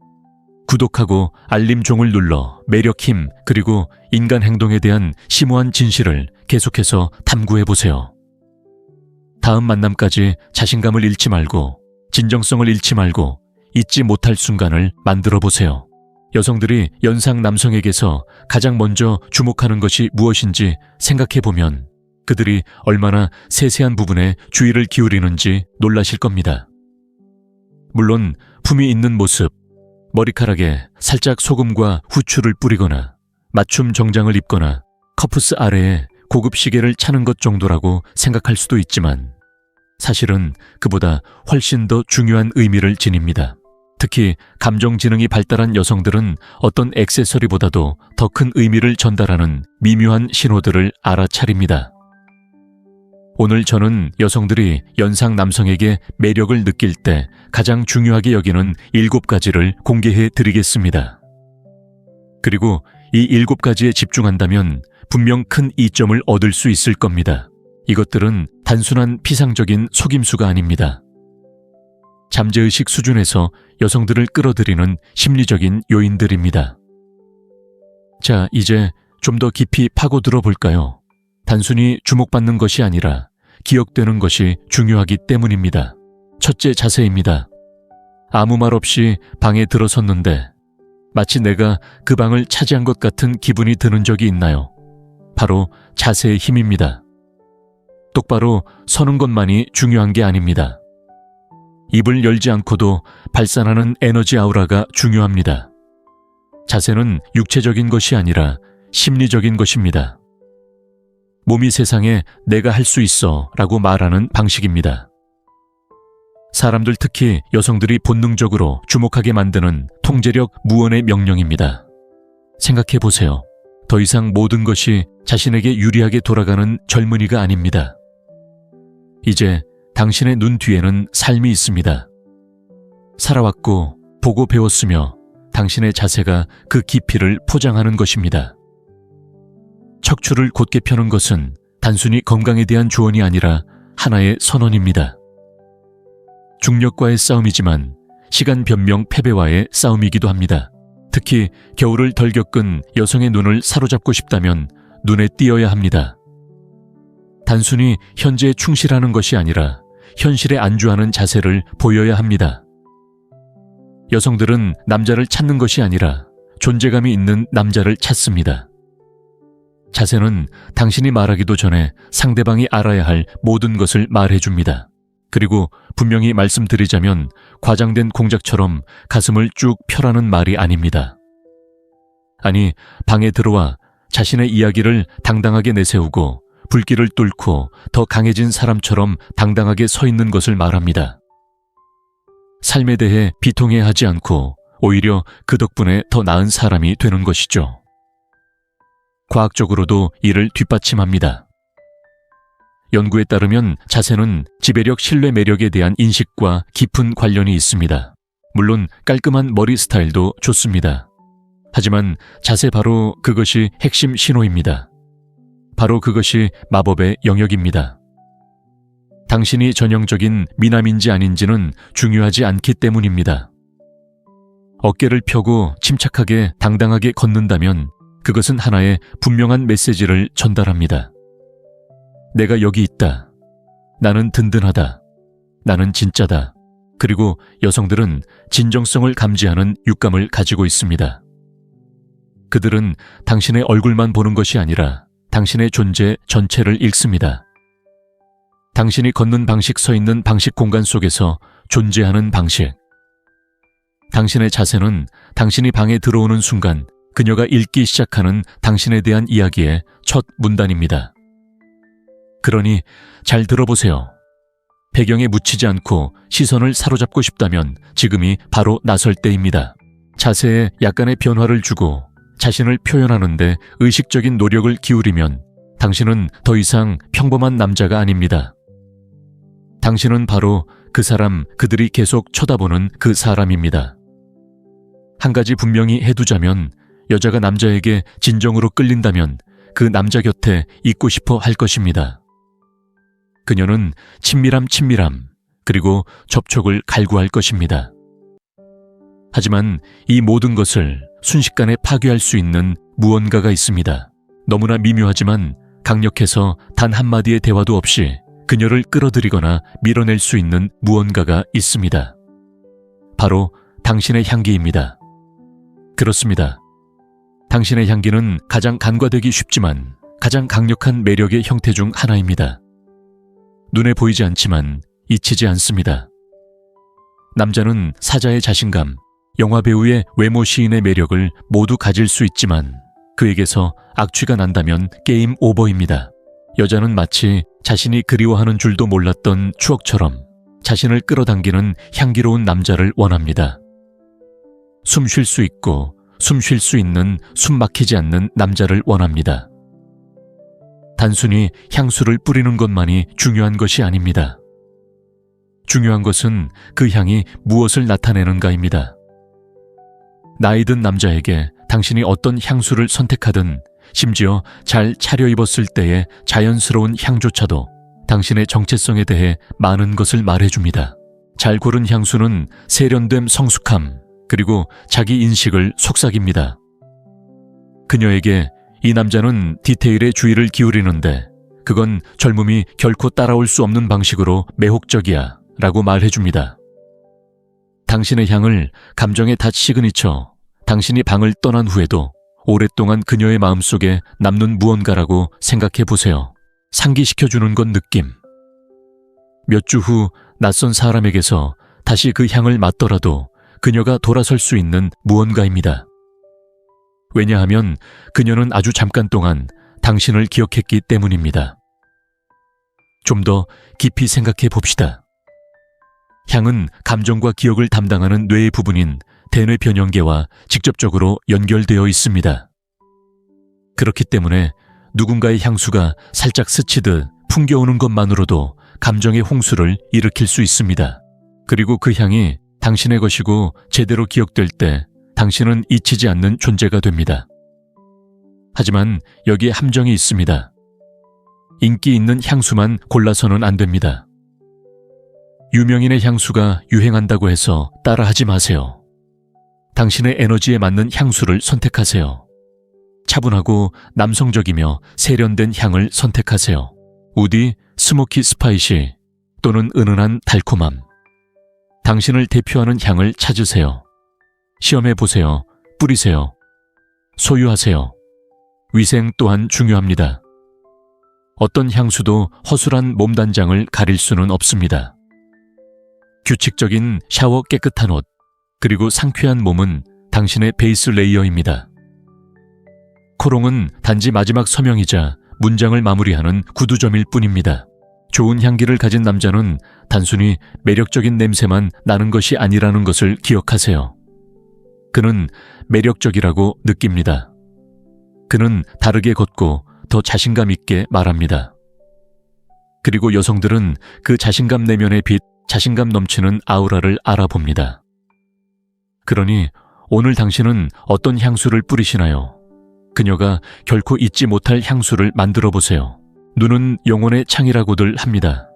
Speaker 1: 구독하고 알림종을 눌러 매력, 힘, 그리고 인간 행동에 대한 심오한 진실을 계속해서 탐구해보세요. 다음 만남까지 자신감을 잃지 말고 진정성을 잃지 말고 잊지 못할 순간을 만들어보세요. 여성들이 연상 남성에게서 가장 먼저 주목하는 것이 무엇인지 생각해보면 그들이 얼마나 세세한 부분에 주의를 기울이는지 놀라실 겁니다. 물론 품이 있는 모습, 머리카락에 살짝 소금과 후추를 뿌리거나 맞춤 정장을 입거나 커프스 아래에 고급 시계를 차는 것 정도라고 생각할 수도 있지만 사실은 그보다 훨씬 더 중요한 의미를 지닙니다. 특히 감정지능이 발달한 여성들은 어떤 액세서리보다도 더 큰 의미를 전달하는 미묘한 신호들을 알아차립니다. 오늘 저는 여성들이 연상 남성에게 매력을 느낄 때 가장 중요하게 여기는 7가지를 공개해 드리겠습니다. 그리고 이 7가지에 집중한다면 분명 큰 이점을 얻을 수 있을 겁니다. 이것들은 단순한 피상적인 속임수가 아닙니다. 잠재의식 수준에서 여성들을 끌어들이는 심리적인 요인들입니다. 자, 이제 좀 더 깊이 파고들어 볼까요? 단순히 주목받는 것이 아니라 기억되는 것이 중요하기 때문입니다. 첫째, 자세입니다. 아무 말 없이 방에 들어섰는데 마치 내가 그 방을 차지한 것 같은 기분이 드는 적이 있나요? 바로 자세의 힘입니다. 똑바로 서는 것만이 중요한 게 아닙니다. 입을 열지 않고도 발산하는 에너지 아우라가 중요합니다. 자세는 육체적인 것이 아니라 심리적인 것입니다. 몸이 세상에 내가 할 수 있어 라고 말하는 방식입니다. 사람들, 특히 여성들이 본능적으로 주목하게 만드는 통제력 무언의 명령입니다. 생각해 보세요. 더 이상 모든 것이 자신에게 유리하게 돌아가는 젊은이가 아닙니다. 이제 당신의 눈 뒤에는 삶이 있습니다. 살아왔고 보고 배웠으며 당신의 자세가 그 깊이를 포장하는 것입니다. 척추를 곧게 펴는 것은 단순히 건강에 대한 조언이 아니라 하나의 선언입니다. 중력과의 싸움이지만 시간 변명 패배와의 싸움이기도 합니다. 특히 겨울을 덜 겪은 여성의 눈을 사로잡고 싶다면 눈에 띄어야 합니다. 단순히 현재에 충실하는 것이 아니라 현실에 안주하는 자세를 보여야 합니다. 여성들은 남자를 찾는 것이 아니라 존재감이 있는 남자를 찾습니다. 자세는 당신이 말하기도 전에 상대방이 알아야 할 모든 것을 말해줍니다. 그리고 분명히 말씀드리자면 과장된 공작처럼 가슴을 쭉 펴라는 말이 아닙니다. 아니, 방에 들어와 자신의 이야기를 당당하게 내세우고 불길을 뚫고 더 강해진 사람처럼 당당하게 서 있는 것을 말합니다. 삶에 대해 비통해하지 않고 오히려 그 덕분에 더 나은 사람이 되는 것이죠. 과학적으로도 이를 뒷받침합니다. 연구에 따르면 자세는 지배력 신뢰 매력에 대한 인식과 깊은 관련이 있습니다. 물론 깔끔한 머리 스타일도 좋습니다. 하지만 자세 바로 그것이 핵심 신호입니다. 바로 그것이 마법의 영역입니다. 당신이 전형적인 미남인지 아닌지는 중요하지 않기 때문입니다. 어깨를 펴고 침착하게 당당하게 걷는다면 그것은 하나의 분명한 메시지를 전달합니다. 내가 여기 있다. 나는 든든하다. 나는 진짜다. 그리고 여성들은 진정성을 감지하는 육감을 가지고 있습니다. 그들은 당신의 얼굴만 보는 것이 아니라 당신의 존재 전체를 읽습니다. 당신이 걷는 방식, 서 있는 방식, 공간 속에서 존재하는 방식. 당신의 자세는 당신이 방에 들어오는 순간 그녀가 읽기 시작하는 당신에 대한 이야기의 첫 문단입니다. 그러니 잘 들어보세요. 배경에 묻히지 않고 시선을 사로잡고 싶다면 지금이 바로 나설 때입니다. 자세에 약간의 변화를 주고 자신을 표현하는데 의식적인 노력을 기울이면 당신은 더 이상 평범한 남자가 아닙니다. 당신은 바로 그 사람, 그들이 계속 쳐다보는 그 사람입니다. 한 가지 분명히 해두자면 여자가 남자에게 진정으로 끌린다면 그 남자 곁에 있고 싶어 할 것입니다. 그녀는 친밀함, 그리고 접촉을 갈구할 것입니다. 하지만 이 모든 것을 순식간에 파괴할 수 있는 무언가가 있습니다. 너무나 미묘하지만 강력해서 단 한마디의 대화도 없이 그녀를 끌어들이거나 밀어낼 수 있는 무언가가 있습니다. 바로 당신의 향기입니다. 그렇습니다. 당신의 향기는 가장 간과되기 쉽지만 가장 강력한 매력의 형태 중 하나입니다. 눈에 보이지 않지만 잊히지 않습니다. 남자는 사자의 자신감, 영화배우의 외모, 시인의 매력을 모두 가질 수 있지만 그에게서 악취가 난다면 게임 오버입니다. 여자는 마치 자신이 그리워하는 줄도 몰랐던 추억처럼 자신을 끌어당기는 향기로운 남자를 원합니다. 숨 쉴 수 있고 숨 쉴 수 있는, 숨 막히지 않는 남자를 원합니다. 단순히 향수를 뿌리는 것만이 중요한 것이 아닙니다. 중요한 것은 그 향이 무엇을 나타내는가입니다. 나이 든 남자에게 당신이 어떤 향수를 선택하든, 심지어 잘 차려입었을 때의 자연스러운 향조차도 당신의 정체성에 대해 많은 것을 말해줍니다. 잘 고른 향수는 세련됨, 성숙함, 그리고 자기 인식을 속삭입니다. 그녀에게 이 남자는 디테일에 주의를 기울이는데 그건 젊음이 결코 따라올 수 없는 방식으로 매혹적이야 라고 말해줍니다. 당신의 향을 감정의 닷 시그니처, 당신이 방을 떠난 후에도 오랫동안 그녀의 마음속에 남는 무언가라고 생각해 보세요. 상기시켜주는 건 느낌. 몇 주 후 낯선 사람에게서 다시 그 향을 맡더라도 그녀가 돌아설 수 있는 무언가입니다. 왜냐하면 그녀는 아주 잠깐 동안 당신을 기억했기 때문입니다. 좀 더 깊이 생각해 봅시다. 향은 감정과 기억을 담당하는 뇌의 부분인 대뇌 변형계와 직접적으로 연결되어 있습니다. 그렇기 때문에 누군가의 향수가 살짝 스치듯 풍겨오는 것만으로도 감정의 홍수를 일으킬 수 있습니다. 그리고 그 향이 당신의 것이고 제대로 기억될 때 당신은 잊히지 않는 존재가 됩니다. 하지만 여기에 함정이 있습니다. 인기 있는 향수만 골라서는 안 됩니다. 유명인의 향수가 유행한다고 해서 따라하지 마세요. 당신의 에너지에 맞는 향수를 선택하세요. 차분하고 남성적이며 세련된 향을 선택하세요. 우디, 스모키 스파이시 또는 은은한 달콤함. 당신을 대표하는 향을 찾으세요. 시험해 보세요. 뿌리세요. 소유하세요. 위생 또한 중요합니다. 어떤 향수도 허술한 몸단장을 가릴 수는 없습니다. 규칙적인 샤워, 깨끗한 옷, 그리고 상쾌한 몸은 당신의 베이스 레이어입니다. 코롱은 단지 마지막 서명이자 문장을 마무리하는 구두점일 뿐입니다. 좋은 향기를 가진 남자는 단순히 매력적인 냄새만 나는 것이 아니라는 것을 기억하세요. 그는 매력적이라고 느낍니다. 그는 다르게 걷고 더 자신감 있게 말합니다. 그리고 여성들은 그 자신감 내면의 빛, 자신감 넘치는 아우라를 알아봅니다. 그러니 오늘 당신은 어떤 향수를 뿌리시나요? 그녀가 결코 잊지 못할 향수를 만들어 보세요. 눈은 영혼의 창이라고들 합니다.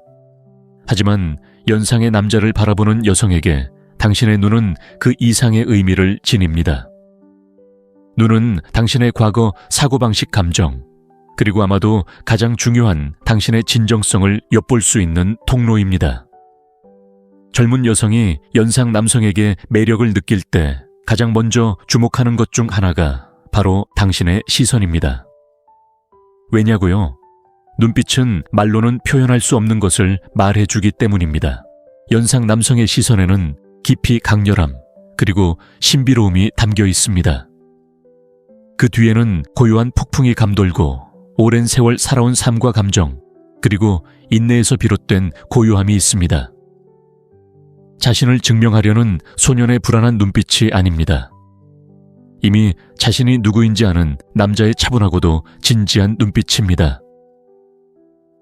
Speaker 1: 하지만 연상의 남자를 바라보는 여성에게 당신의 눈은 그 이상의 의미를 지닙니다. 눈은 당신의 과거, 사고방식, 감정, 그리고 아마도 가장 중요한 당신의 진정성을 엿볼 수 있는 통로입니다. 젊은 여성이 연상 남성에게 매력을 느낄 때 가장 먼저 주목하는 것 중 하나가 바로 당신의 시선입니다. 왜냐고요? 눈빛은 말로는 표현할 수 없는 것을 말해주기 때문입니다. 연상 남성의 시선에는 깊이 강렬함, 그리고 신비로움이 담겨 있습니다. 그 뒤에는 고요한 폭풍이 감돌고 오랜 세월 살아온 삶과 감정, 그리고 인내에서 비롯된 고요함이 있습니다. 자신을 증명하려는 소년의 불안한 눈빛이 아닙니다. 이미 자신이 누구인지 아는 남자의 차분하고도 진지한 눈빛입니다.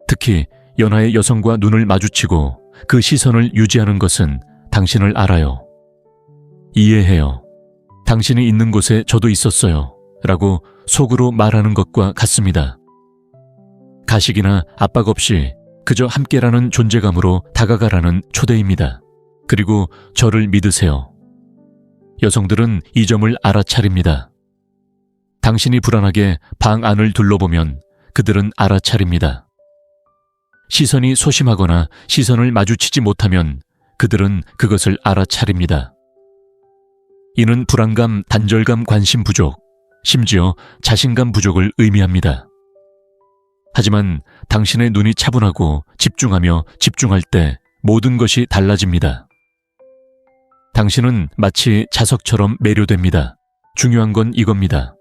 Speaker 1: 특히 연하의 여성과 눈을 마주치고 그 시선을 유지하는 것은 당신을 알아요. 이해해요. 당신이 있는 곳에 저도 있었어요. 라고 속으로 말하는 것과 같습니다. 가식이나 압박 없이 그저 함께라는 존재감으로 다가가라는 초대입니다. 그리고 저를 믿으세요. 여성들은 이 점을 알아차립니다. 당신이 불안하게 방 안을 둘러보면 그들은 알아차립니다. 시선이 소심하거나 시선을 마주치지 못하면 그들은 그것을 알아차립니다. 이는 불안감, 단절감, 관심 부족, 심지어 자신감 부족을 의미합니다. 하지만 당신의 눈이 차분하고 집중하며 집중할 때 모든 것이 달라집니다. 당신은 마치 자석처럼 매료됩니다. 중요한 건 이겁니다.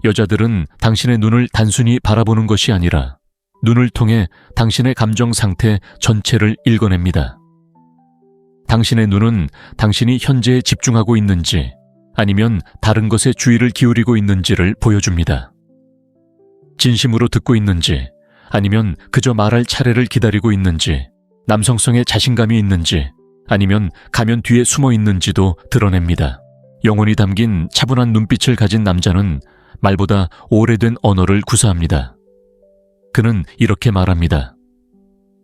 Speaker 1: 여자들은 당신의 눈을 단순히 바라보는 것이 아니라 눈을 통해 당신의 감정 상태 전체를 읽어냅니다. 당신의 눈은 당신이 현재에 집중하고 있는지 아니면 다른 것에 주의를 기울이고 있는지를 보여줍니다. 진심으로 듣고 있는지 아니면 그저 말할 차례를 기다리고 있는지, 남성성의 자신감이 있는지 아니면 가면 뒤에 숨어 있는지도 드러냅니다. 영혼이 담긴 차분한 눈빛을 가진 남자는 말보다 오래된 언어를 구사합니다. 그는 이렇게 말합니다.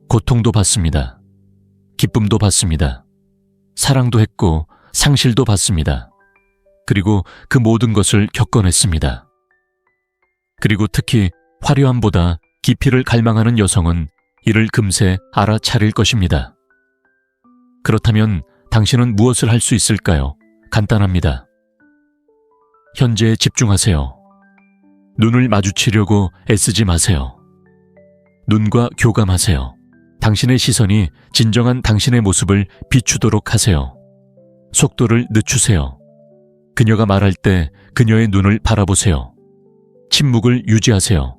Speaker 1: 고통도 받습니다. 기쁨도 받습니다. 사랑도 했고 상실도 받습니다. 그리고 그 모든 것을 겪어냈습니다. 그리고 특히 화려함보다 깊이를 갈망하는 여성은 이를 금세 알아차릴 것입니다. 그렇다면 당신은 무엇을 할 수 있을까요? 간단합니다. 현재에 집중하세요. 눈을 마주치려고 애쓰지 마세요. 눈과 교감하세요. 당신의 시선이 진정한 당신의 모습을 비추도록 하세요. 속도를 늦추세요. 그녀가 말할 때 그녀의 눈을 바라보세요. 침묵을 유지하세요.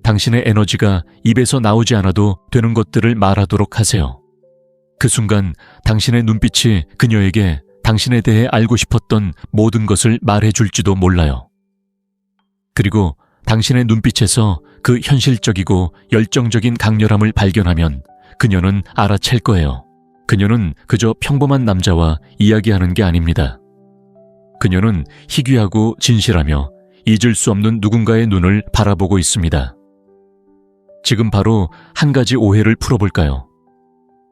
Speaker 1: 당신의 에너지가 입에서 나오지 않아도 되는 것들을 말하도록 하세요. 그 순간 당신의 눈빛이 그녀에게 당신에 대해 알고 싶었던 모든 것을 말해줄지도 몰라요. 그리고 당신의 눈빛에서 그 현실적이고 열정적인 강렬함을 발견하면 그녀는 알아챌 거예요. 그녀는 그저 평범한 남자와 이야기하는 게 아닙니다. 그녀는 희귀하고 진실하며 잊을 수 없는 누군가의 눈을 바라보고 있습니다. 지금 바로 한 가지 오해를 풀어볼까요?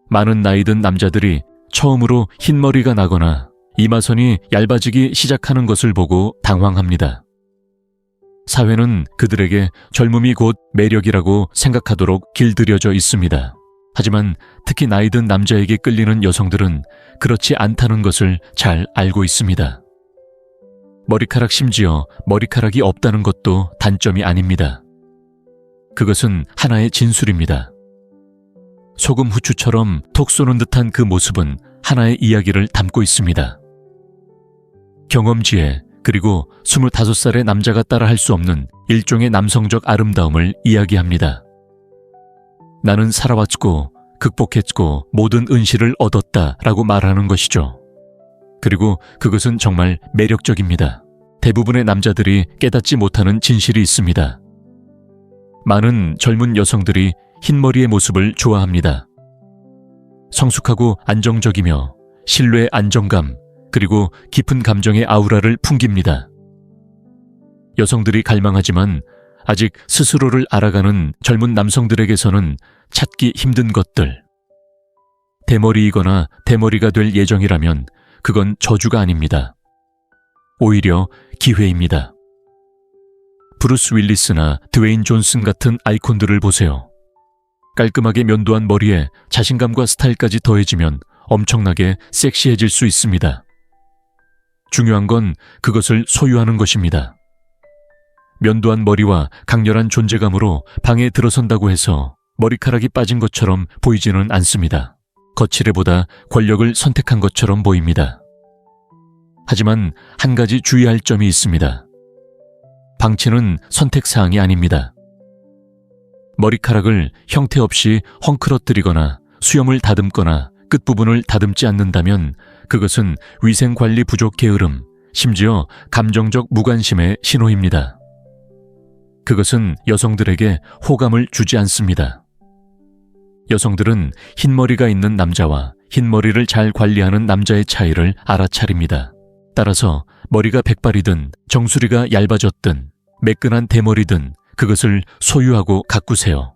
Speaker 1: 많은 나이 든 남자들이 처음으로 흰머리가 나거나 이마선이 얇아지기 시작하는 것을 보고 당황합니다. 사회는 그들에게 젊음이 곧 매력이라고 생각하도록 길들여져 있습니다. 하지만 특히 나이 든 남자에게 끌리는 여성들은 그렇지 않다는 것을 잘 알고 있습니다. 머리카락 심지어 머리카락이 없다는 것도 단점이 아닙니다. 그것은 하나의 진술입니다. 소금 후추처럼 톡 쏘는 듯한 그 모습은 하나의 이야기를 담고 있습니다. 경험지에 그리고 25살의 남자가 따라 할 수 없는 일종의 남성적 아름다움을 이야기합니다. 나는 살아왔고 극복했고 모든 은실을 얻었다 라고 말하는 것이죠. 그리고 그것은 정말 매력적입니다. 대부분의 남자들이 깨닫지 못하는 진실이 있습니다. 많은 젊은 여성들이 흰머리의 모습을 좋아합니다. 성숙하고 안정적이며 신뢰의 안정감 그리고 깊은 감정의 아우라를 풍깁니다. 여성들이 갈망하지만 아직 스스로를 알아가는 젊은 남성들에게서는 찾기 힘든 것들. 대머리이거나 대머리가 될 예정이라면 그건 저주가 아닙니다. 오히려 기회입니다. 브루스 윌리스나 드웨인 존슨 같은 아이콘들을 보세요. 깔끔하게 면도한 머리에 자신감과 스타일까지 더해지면 엄청나게 섹시해질 수 있습니다. 중요한 건 그것을 소유하는 것입니다. 면도한 머리와 강렬한 존재감으로 방에 들어선다고 해서 머리카락이 빠진 것처럼 보이지는 않습니다. 거칠애보다 권력을 선택한 것처럼 보입니다. 하지만 한 가지 주의할 점이 있습니다. 방치는 선택사항이 아닙니다. 머리카락을 형태 없이 헝클어뜨리거나 수염을 다듬거나 끝부분을 다듬지 않는다면 그것은 위생관리 부족 게으름, 심지어 감정적 무관심의 신호입니다. 그것은 여성들에게 호감을 주지 않습니다. 여성들은 흰머리가 있는 남자와 흰머리를 잘 관리하는 남자의 차이를 알아차립니다. 따라서 머리가 백발이든 정수리가 얇아졌든 매끈한 대머리든 그것을 소유하고 가꾸세요.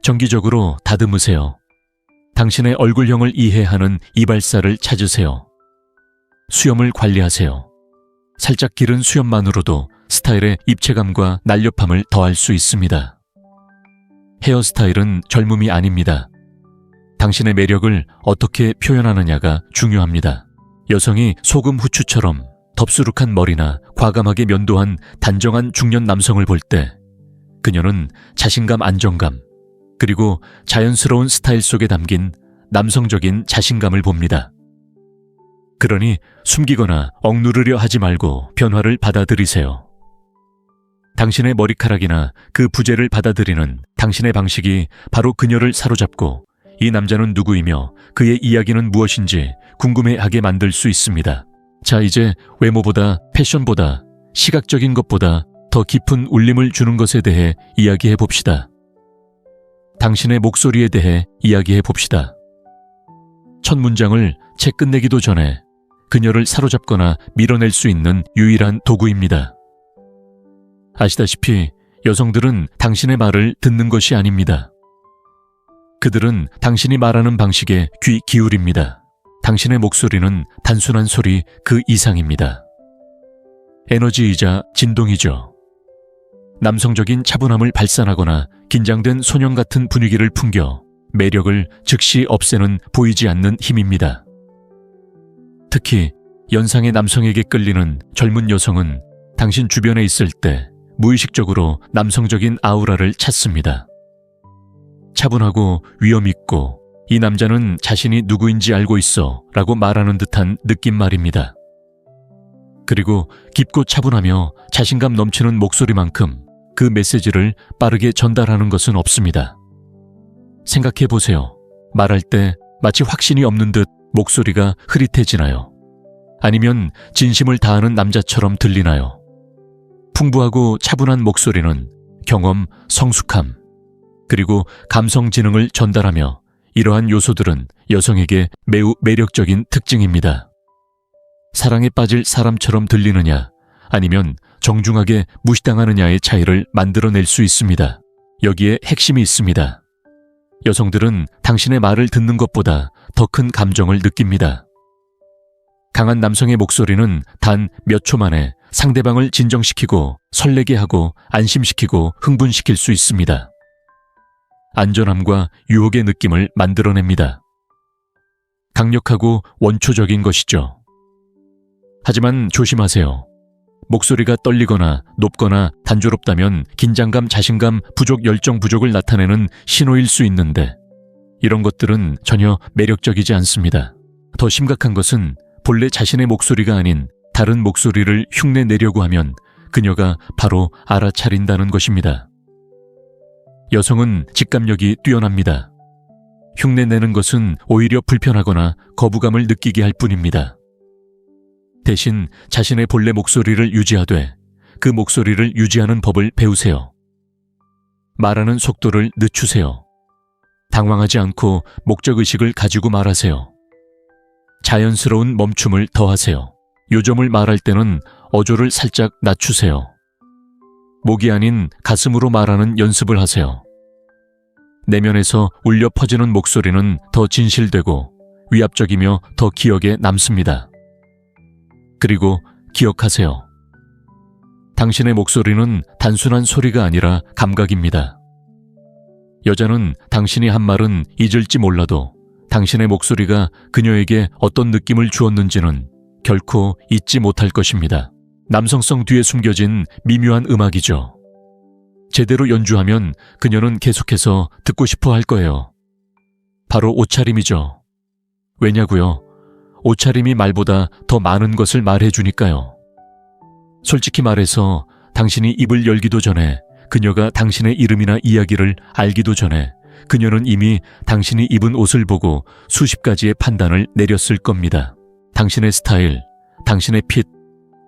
Speaker 1: 정기적으로 다듬으세요. 당신의 얼굴형을 이해하는 이발사를 찾으세요. 수염을 관리하세요. 살짝 기른 수염만으로도 스타일의 입체감과 날렵함을 더할 수 있습니다. 헤어스타일은 젊음이 아닙니다. 당신의 매력을 어떻게 표현하느냐가 중요합니다. 여성이 소금 후추처럼 덥수룩한 머리나 과감하게 면도한 단정한 중년 남성을 볼 때 그녀는 자신감, 안정감, 그리고 자연스러운 스타일 속에 담긴 남성적인 자신감을 봅니다. 그러니 숨기거나 억누르려 하지 말고 변화를 받아들이세요. 당신의 머리카락이나 그 부재를 받아들이는 당신의 방식이 바로 그녀를 사로잡고 이 남자는 누구이며 그의 이야기는 무엇인지 궁금해하게 만들 수 있습니다. 자, 이제 외모보다 패션보다 시각적인 것보다 더 깊은 울림을 주는 것에 대해 이야기해 봅시다. 당신의 목소리에 대해 이야기해 봅시다. 첫 문장을 채 끝내기도 전에 그녀를 사로잡거나 밀어낼 수 있는 유일한 도구입니다. 아시다시피 여성들은 당신의 말을 듣는 것이 아닙니다. 그들은 당신이 말하는 방식에 귀 기울입니다. 당신의 목소리는 단순한 소리 그 이상입니다. 에너지이자 진동이죠. 남성적인 차분함을 발산하거나 긴장된 소년 같은 분위기를 풍겨 매력을 즉시 없애는 보이지 않는 힘입니다. 특히 연상의 남성에게 끌리는 젊은 여성은 당신 주변에 있을 때 무의식적으로 남성적인 아우라를 찾습니다. 차분하고 위험 있고 이 남자는 자신이 누구인지 알고 있어 라고 말하는 듯한 느낌 말입니다. 그리고 깊고 차분하며 자신감 넘치는 목소리만큼 그 메시지를 빠르게 전달하는 것은 없습니다. 생각해 보세요. 말할 때 마치 확신이 없는 듯 목소리가 흐릿해지나요? 아니면 진심을 다하는 남자처럼 들리나요? 풍부하고 차분한 목소리는 경험, 성숙함, 그리고 감성 지능을 전달하며 이러한 요소들은 여성에게 매우 매력적인 특징입니다. 사랑에 빠질 사람처럼 들리느냐 아니면 정중하게 무시당하느냐의 차이를 만들어낼 수 있습니다. 여기에 핵심이 있습니다. 여성들은 당신의 말을 듣는 것보다 더 큰 감정을 느낍니다. 강한 남성의 목소리는 단 몇 초 만에 상대방을 진정시키고 설레게 하고 안심시키고 흥분시킬 수 있습니다. 안전함과 유혹의 느낌을 만들어냅니다. 강력하고 원초적인 것이죠. 하지만 조심하세요. 목소리가 떨리거나 높거나 단조롭다면 긴장감, 자신감, 부족, 열정 부족을 나타내는 신호일 수 있는데 이런 것들은 전혀 매력적이지 않습니다. 더 심각한 것은 본래 자신의 목소리가 아닌 다른 목소리를 흉내내려고 하면 그녀가 바로 알아차린다는 것입니다. 여성은 직감력이 뛰어납니다. 흉내내는 것은 오히려 불편하거나 거부감을 느끼게 할 뿐입니다. 대신 자신의 본래 목소리를 유지하되 그 목소리를 유지하는 법을 배우세요. 말하는 속도를 늦추세요. 당황하지 않고 목적의식을 가지고 말하세요. 자연스러운 멈춤을 더하세요. 요점을 말할 때는 어조를 살짝 낮추세요. 목이 아닌 가슴으로 말하는 연습을 하세요. 내면에서 울려 퍼지는 목소리는 더 진실되고 위압적이며 더 기억에 남습니다. 그리고 기억하세요. 당신의 목소리는 단순한 소리가 아니라 감각입니다. 여자는 당신이 한 말은 잊을지 몰라도 당신의 목소리가 그녀에게 어떤 느낌을 주었는지는 결코 잊지 못할 것입니다. 남성성 뒤에 숨겨진 미묘한 음악이죠. 제대로 연주하면 그녀는 계속해서 듣고 싶어 할 거예요. 바로 옷차림이죠. 왜냐고요? 옷차림이 말보다 더 많은 것을 말해주니까요. 솔직히 말해서 당신이 입을 열기도 전에 그녀가 당신의 이름이나 이야기를 알기도 전에 그녀는 이미 당신이 입은 옷을 보고 수십 가지의 판단을 내렸을 겁니다. 당신의 스타일, 당신의 핏,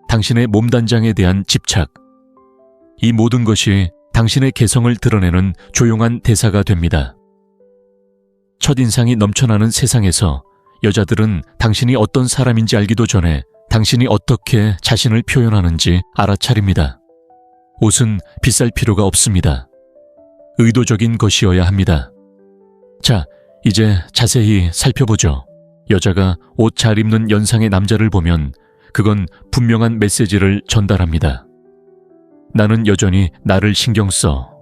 Speaker 1: 당신의 몸단장에 대한 집착. 이 모든 것이 당신의 개성을 드러내는 조용한 대사가 됩니다. 첫인상이 넘쳐나는 세상에서 여자들은 당신이 어떤 사람인지 알기도 전에 당신이 어떻게 자신을 표현하는지 알아차립니다. 옷은 비쌀 필요가 없습니다. 의도적인 것이어야 합니다. 자, 이제 자세히 살펴보죠. 여자가 옷 잘 입는 연상의 남자를 보면 그건 분명한 메시지를 전달합니다. 나는 여전히 나를 신경 써.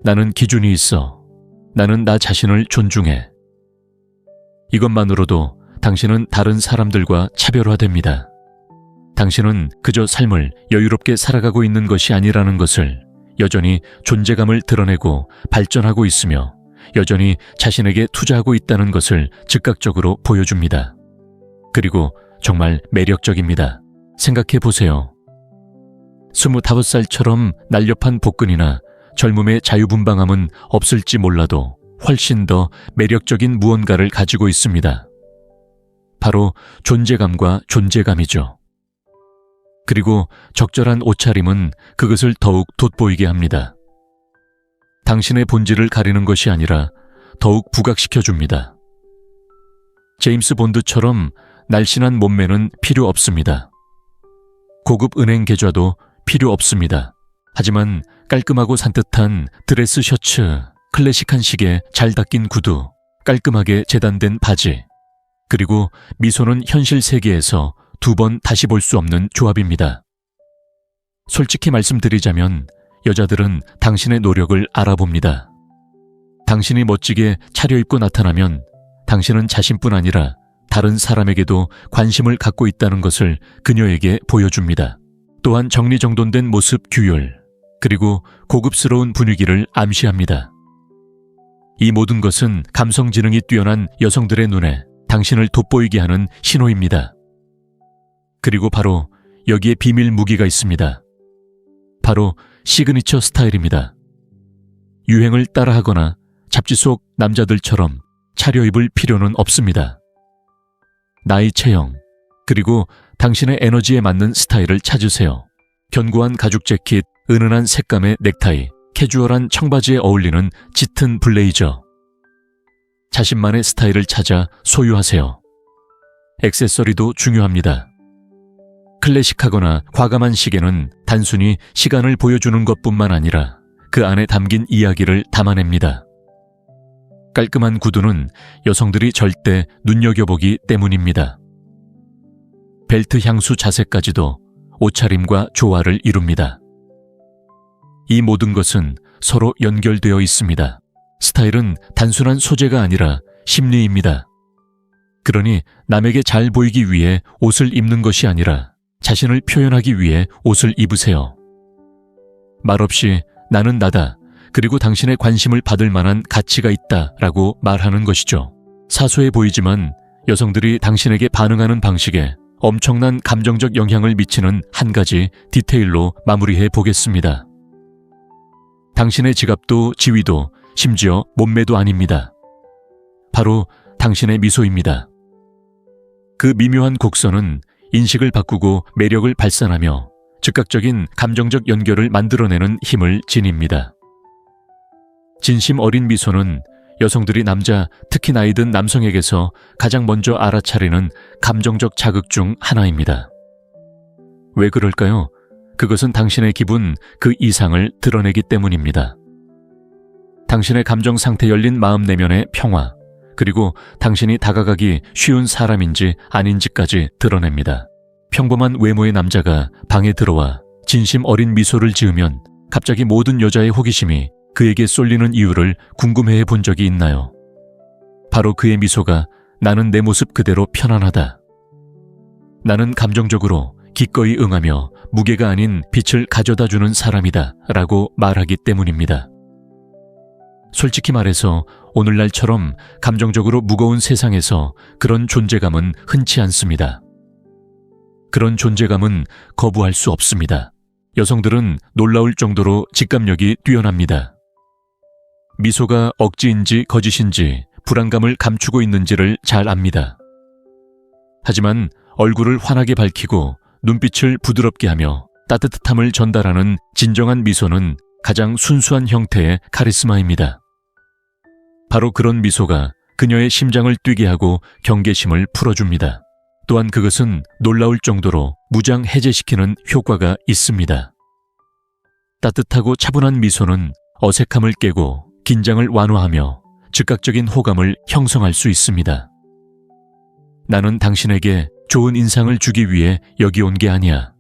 Speaker 1: 나는 기준이 있어. 나는 나 자신을 존중해. 이것만으로도 당신은 다른 사람들과 차별화됩니다. 당신은 그저 삶을 여유롭게 살아가고 있는 것이 아니라는 것을, 여전히 존재감을 드러내고 발전하고 있으며 여전히 자신에게 투자하고 있다는 것을 즉각적으로 보여줍니다. 그리고 정말 매력적입니다. 생각해 보세요. 25살처럼 날렵한 복근이나 젊음의 자유분방함은 없을지 몰라도 훨씬 더 매력적인 무언가를 가지고 있습니다. 바로 존재감과 존재감이죠. 그리고 적절한 옷차림은 그것을 더욱 돋보이게 합니다. 당신의 본질을 가리는 것이 아니라 더욱 부각시켜줍니다. 제임스 본드처럼 날씬한 몸매는 필요 없습니다. 고급 은행 계좌도 필요 없습니다. 하지만 깔끔하고 산뜻한 드레스 셔츠, 클래식한 시계, 잘 닦인 구두, 깔끔하게 재단된 바지, 그리고 미소는 현실 세계에서 2번 다시 볼 수 없는 조합입니다. 솔직히 말씀드리자면 여자들은 당신의 노력을 알아봅니다. 당신이 멋지게 차려입고 나타나면 당신은 자신뿐 아니라 다른 사람에게도 관심을 갖고 있다는 것을 그녀에게 보여줍니다. 또한 정리정돈된 모습, 규율, 그리고 고급스러운 분위기를 암시합니다. 이 모든 것은 감성 지능이 뛰어난 여성들의 눈에 당신을 돋보이게 하는 신호입니다. 그리고 바로 여기에 비밀 무기가 있습니다. 바로 시그니처 스타일입니다. 유행을 따라하거나 잡지 속 남자들처럼 차려입을 필요는 없습니다. 나이, 체형, 그리고 당신의 에너지에 맞는 스타일을 찾으세요. 견고한 가죽 재킷, 은은한 색감의 넥타이, 캐주얼한 청바지에 어울리는 짙은 블레이저. 자신만의 스타일을 찾아 소유하세요. 액세서리도 중요합니다. 클래식하거나 과감한 시계는 단순히 시간을 보여주는 것뿐만 아니라 그 안에 담긴 이야기를 담아냅니다. 깔끔한 구두는 여성들이 절대 눈여겨보기 때문입니다. 벨트, 향수, 자세까지도 옷차림과 조화를 이룹니다. 이 모든 것은 서로 연결되어 있습니다. 스타일은 단순한 소재가 아니라 심리입니다. 그러니 남에게 잘 보이기 위해 옷을 입는 것이 아니라 자신을 표현하기 위해 옷을 입으세요. 말없이 나는 나다, 그리고 당신의 관심을 받을 만한 가치가 있다 라고 말하는 것이죠. 사소해 보이지만 여성들이 당신에게 반응하는 방식에 엄청난 감정적 영향을 미치는 한 가지 디테일로 마무리해 보겠습니다. 당신의 지갑도 지위도 심지어 몸매도 아닙니다. 바로 당신의 미소입니다. 그 미묘한 곡선은 인식을 바꾸고 매력을 발산하며 즉각적인 감정적 연결을 만들어내는 힘을 지닙니다. 진심 어린 미소는 여성들이 남자, 특히 나이 든 남성에게서 가장 먼저 알아차리는 감정적 자극 중 하나입니다. 왜 그럴까요? 그것은 당신의 기분 그 이상을 드러내기 때문입니다. 당신의 감정 상태 열린 마음 내면의 평화, 그리고 당신이 다가가기 쉬운 사람인지 아닌지까지 드러냅니다. 평범한 외모의 남자가 방에 들어와 진심 어린 미소를 지으면 갑자기 모든 여자의 호기심이 그에게 쏠리는 이유를 궁금해해 본 적이 있나요? 바로 그의 미소가 나는 내 모습 그대로 편안하다. 나는 감정적으로 기꺼이 응하며 무게가 아닌 빛을 가져다주는 사람이다 라고 말하기 때문입니다. 솔직히 말해서 오늘날처럼 감정적으로 무거운 세상에서 그런 존재감은 흔치 않습니다. 그런 존재감은 거부할 수 없습니다. 여성들은 놀라울 정도로 직감력이 뛰어납니다. 미소가 억지인지 거짓인지 불안감을 감추고 있는지를 잘 압니다. 하지만 얼굴을 환하게 밝히고 눈빛을 부드럽게 하며 따뜻함을 전달하는 진정한 미소는 가장 순수한 형태의 카리스마입니다. 바로 그런 미소가 그녀의 심장을 뛰게 하고 경계심을 풀어줍니다. 또한 그것은 놀라울 정도로 무장 해제시키는 효과가 있습니다. 따뜻하고 차분한 미소는 어색함을 깨고 긴장을 완화하며 즉각적인 호감을 형성할 수 있습니다. 나는 당신에게 좋은 인상을 주기 위해 여기 온 게 아니야.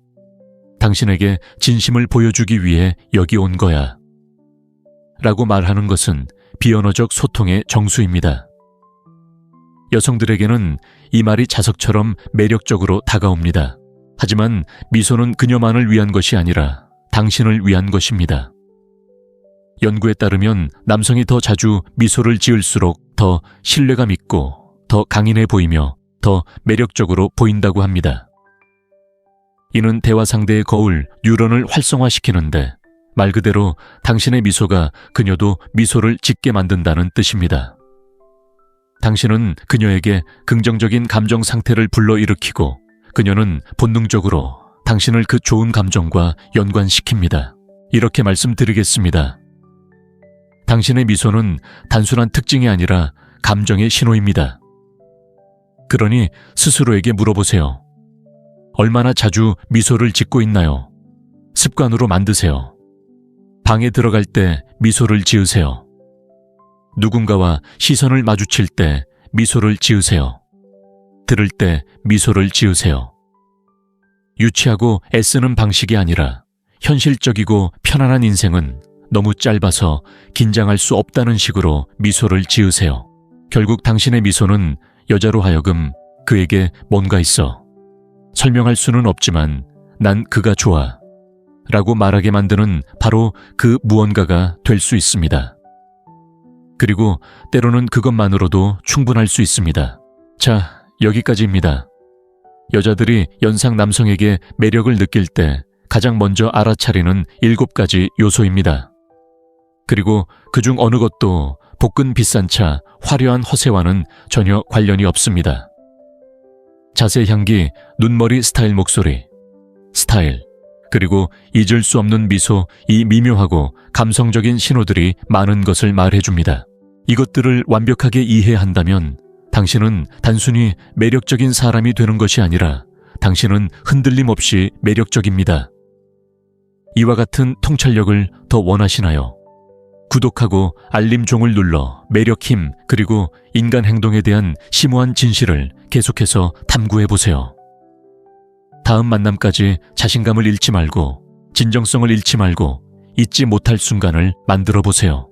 Speaker 1: 당신에게 진심을 보여주기 위해 여기 온 거야. 라고 말하는 것은 비언어적 소통의 정수입니다. 여성들에게는 이 말이 자석처럼 매력적으로 다가옵니다. 하지만 미소는 그녀만을 위한 것이 아니라 당신을 위한 것입니다. 연구에 따르면 남성이 더 자주 미소를 지을수록 더 신뢰감 있고 더 강인해 보이며 더 매력적으로 보인다고 합니다. 이는 대화 상대의 거울, 뉴런을 활성화시키는데 말 그대로 당신의 미소가 그녀도 미소를 짓게 만든다는 뜻입니다. 당신은 그녀에게 긍정적인 감정 상태를 불러일으키고 그녀는 본능적으로 당신을 그 좋은 감정과 연관시킵니다. 이렇게 말씀드리겠습니다. 당신의 미소는 단순한 특징이 아니라 감정의 신호입니다. 그러니 스스로에게 물어보세요. 얼마나 자주 미소를 짓고 있나요? 습관으로 만드세요. 방에 들어갈 때 미소를 지으세요. 누군가와 시선을 마주칠 때 미소를 지으세요. 들을 때 미소를 지으세요. 유치하고 애쓰는 방식이 아니라 현실적이고 편안한 인생은 너무 짧아서 긴장할 수 없다는 식으로 미소를 지으세요. 결국 당신의 미소는 여자로 하여금 그에게 뭔가 있어. 설명할 수는 없지만 난 그가 좋아. 라고 말하게 만드는 바로 그 무언가가 될 수 있습니다. 그리고 때로는 그것만으로도 충분할 수 있습니다. 자, 여기까지입니다. 여자들이 연상 남성에게 매력을 느낄 때 가장 먼저 알아차리는 7가지 요소입니다. 그리고 그중 어느 것도 복근 비싼 차, 화려한 허세와는 전혀 관련이 없습니다. 자세 향기, 눈머리 스타일 목소리, 스타일, 그리고 잊을 수 없는 미소, 이 미묘하고 감성적인 신호들이 많은 것을 말해줍니다. 이것들을 완벽하게 이해한다면 당신은 단순히 매력적인 사람이 되는 것이 아니라 당신은 흔들림 없이 매력적입니다. 이와 같은 통찰력을 더 원하시나요? 구독하고 알림종을 눌러 매력 힘 그리고 인간 행동에 대한 심오한 진실을 계속해서 탐구해보세요. 다음 만남까지 자신감을 잃지 말고 진정성을 잃지 말고 잊지 못할 순간을 만들어보세요.